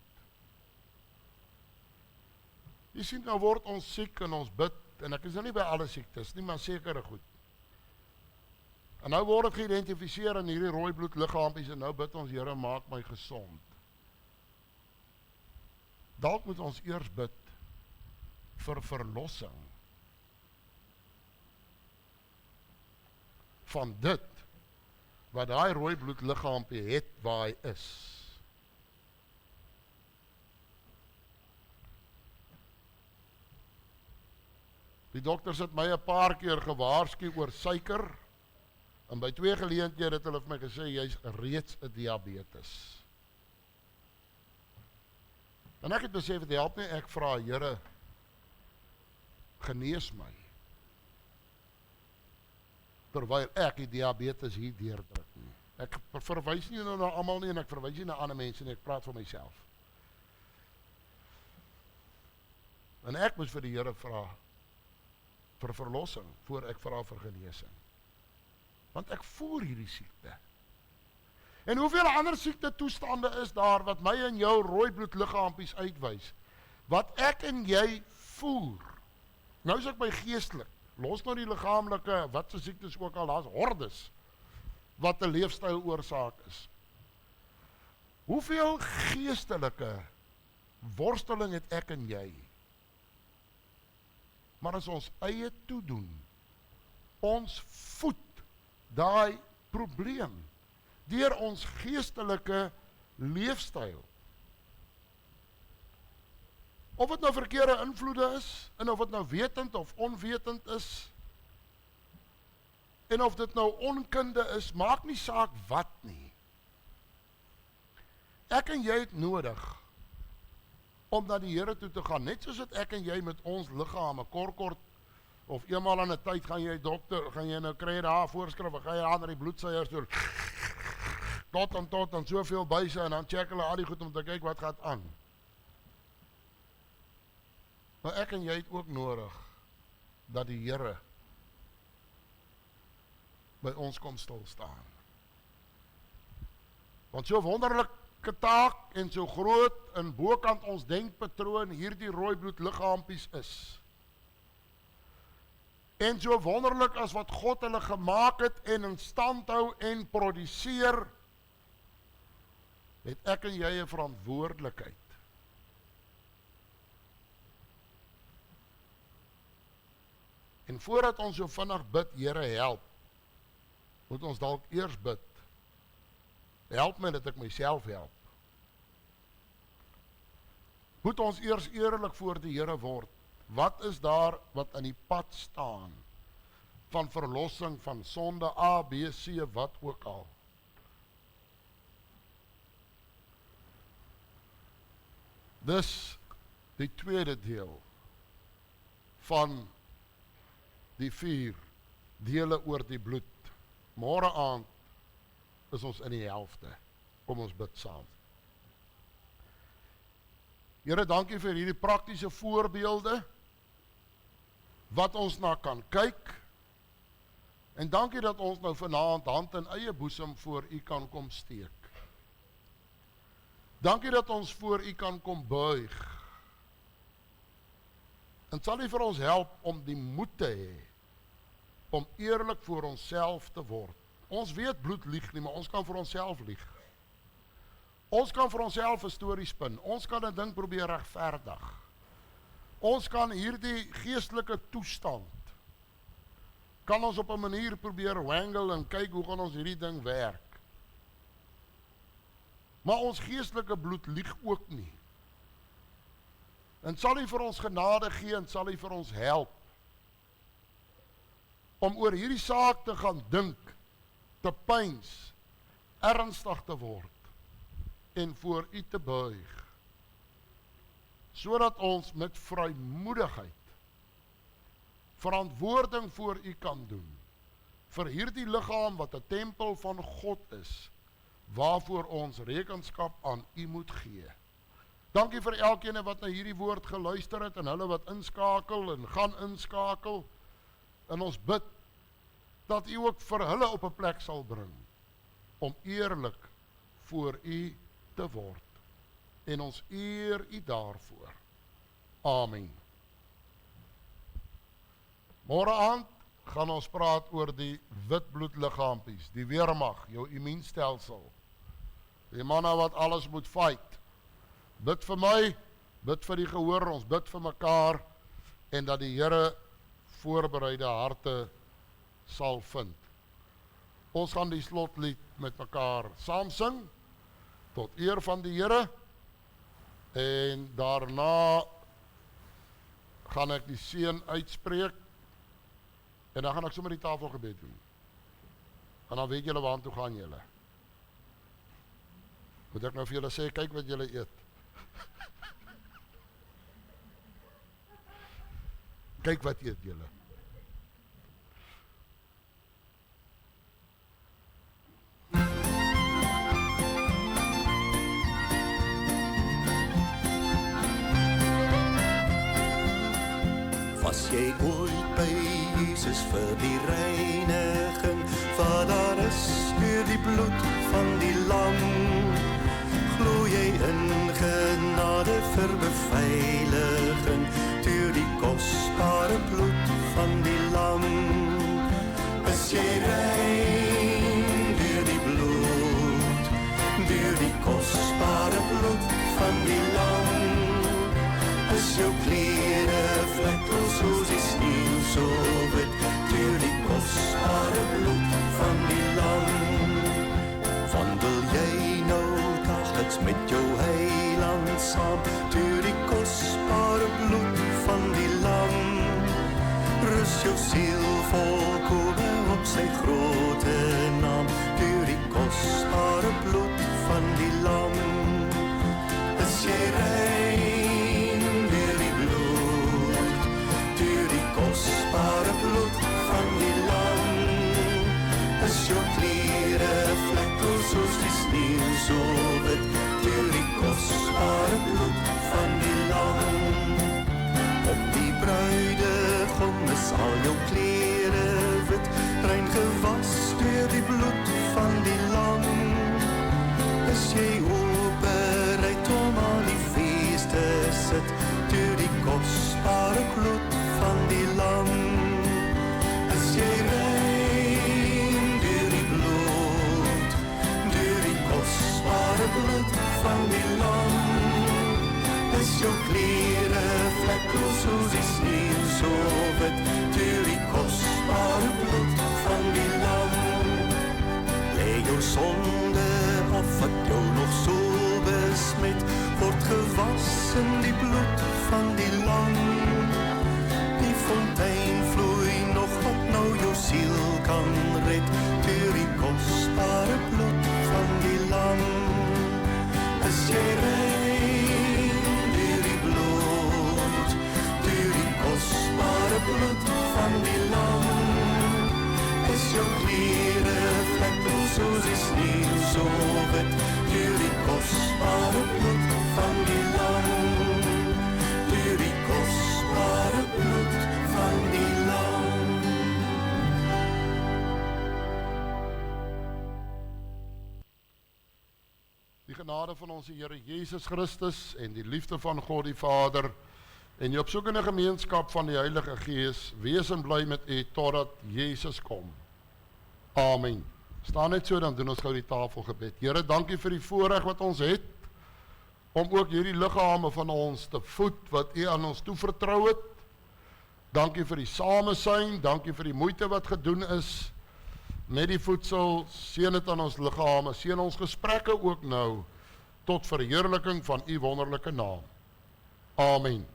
Jy sien, nou word ons siek en ons bid, en ek is nou nie by alle siektes nie, maar sekere goed. En nou word het geïdentifiseer in hierdie rooi bloedliggaampies, en nou bid ons, Here, maak my gesond. Dalk moet ons eers bid vir verlossing van dit wat daai rooi bloedliggaampie het waar hy is. Die dokters het my 'n paar keer gewaarsku oor suiker, en by 2 geleenthede het hulle vir my gesê, jy's reeds 'n diabetes. En ek het besef, dit help nie, ek vra, Here, genees my, terwyl ek die diabetes hier deurdruk nie. Ek verwys nie nou na almal nie, en ek verwys nie na ander mense nie, ek praat vir myself. En ek moet vir die Here vra, vir verlossing, voor ek vra vir genesing. Want ek voer hierdie siekte. En hoeveel ander siekte toestande is daar, wat my en jou rooi bloedliggaampies uitwys, wat ek en jy voer. Nou is ek by geestelik, los nou die liggaamlike, wat se siektes ook al, daar's hordes, wat 'n leefstyl oorsaak is. Hoeveel geestelike worsteling het ek en jy? Maar as ons eie toedoen, ons voed daai probleem, deur ons geestelike leefstyl. Of het nou verkeerde invloede is, en of het nou wetend of onwetend is, en of dit nou onkunde is, maak nie saak wat nie. Ek en jy het nodig om na die Here toe te gaan, net soos wat ek en jy met ons liggame, kort, of eenmaal aan 'n tyd gaan jy dokter, gaan jy nou kry daar voorskrif, gaan jy aan na die bloedsuiers toe, tot en soveel buise, en dan check hulle al die goed om te kyk wat gaan aan. Maar ek en jy het ook nodig, dat die Here by ons kom stil staan. Want so wonderlike taak, en so groot, in bokant ons denkpatroon, hierdie rooi bloedliggaampies is. En so wonderlik as wat God hulle gemaak het, en in stand hou, en produseer, het ek en jy 'n verantwoordelikheid. En voordat ons so vinnig bid, Here help, moet ons dalk eers bid, help my dat ek myself help. Moet ons eers eerlik voor die Here word, wat is daar wat in die pad staan, van verlossing, van sonde, A, B, C, wat ook al. Dis die tweede deel, van die 4 dele oor die bloed. Môre aand is ons in die helfte. Kom ons bid saam. Here, dankie vir hierdie praktiese voorbeelde, wat ons na kan kyk, en dankie dat ons nou vanaand hand in eie boesem voor U kan kom steek. Dankie dat ons voor U kan kom buig. En sal U vir ons help om die moed te hê, om eerlik voor onsself te word. Ons weet bloed lieg nie, maar ons kan vir onsself lieg. Ons kan vir onsself 'n storie spin. Ons kan 'n ding probeer regverdig. Ons kan hierdie geestelike toestand, kan ons op 'n manier probeer wangle en kyk hoe gaan ons hierdie ding werk. Maar ons geestelike bloed lieg ook nie. En sal U vir ons genade gee, en sal U vir ons help om oor hierdie saak te gaan dink, te pyns, ernstig te word, en voor U te buig, sodat ons met vrymoedigheid verantwoording voor U kan doen, vir hierdie liggaam wat 'n tempel van God is, waarvoor ons rekenskap aan U moet gee. Dankie vir elkeen wat na hierdie woord geluister het, en hulle wat inskakel en gaan inskakel. En ons bid dat U ook vir hulle op 'n plek sal bring om eerlik voor U te word. En ons eer U daarvoor. Amen. Môre aand gaan ons praat oor die wit bloedliggaampies, die weermag, jou immuunstelsel. Die manne wat alles moet fight. Bid vir my, bid vir die gehoor, ons bid vir mekaar en dat die Here voorbereide harte sal vind. Ons gaan die slotlied met mekaar saam sing tot eer van die Here en daarna gaan ek die seën uitspreek en dan gaan ek sommer die tafelgebed doen. En dan weet julle waartoe gaan julle. Moet ek nou vir julle sê, kyk wat julle eet. Kyk wat eet julle. Was jy ooit by Jesus vir die reiniging, wat daar is deur die bloed van die lam? Glo jy in genade vir beveiliging, deur die kosbare bloed van die lam? Is jy rein deur die bloed, deur die kosbare bloed van die lam? Is jou klere vlekloos soos die sneeuw so wit, deur die kosbare bloed van die lam? Wandel jy nou dagelijks met jou heiland saam, deur die kosbare bloed van die lam? Rus jou siel volkome op sy grote naam, deur die kosbare bloed van die lam? Is jy rein deur die bloed, deur die kosbare bloed van die lam? Is jou klere vlekloos soos die sneeuw so wit, deur die kosbare bloed van die lam? Op die bruidegom is al jou klere wit, rein gewas deur die bloed van die lam? Is jy bereid om aan die feest te sit, deur die kosbare bloed van die lam? Is jy rein deur die bloed, deur die kosbare bloed van die lam? Is jou klere vlekloos soos die sneeuw so wit, deur die kosbare bloed van die lam? Lê jou sonde af wat jou nog so besmet, word gewas in die bloed van die lam. Die fontein vloei nog wat nou jou siel kan red, deur die kosbare bloed van die lam. Is jy rein deur die bloed, deur die kosbare bloed van die lam? Is jou klere vlekloos soos die sneeuw so wit, deur die kosbare bloed van die lam? Deur die kosbare bloed van die lam. Die genade van onze Here Jesus Christus en die liefde van God die Vader en die opsoekende gemeenskap van die Heilige Gees, wees en bly met u totdat Jezus kom. Amen. Staan net so, dan doen ons gou die tafelgebed. Here, dankie vir die voorreg wat ons het, om ook hierdie liggame van ons te voed, wat u aan ons toevertrou het. Dankie vir die samesyn, dankie vir die moeite wat gedoen is, met die voedsel, seën het aan ons liggame, seën ons gesprekke ook nou, tot verheerliking van u wonderlike naam. Amen.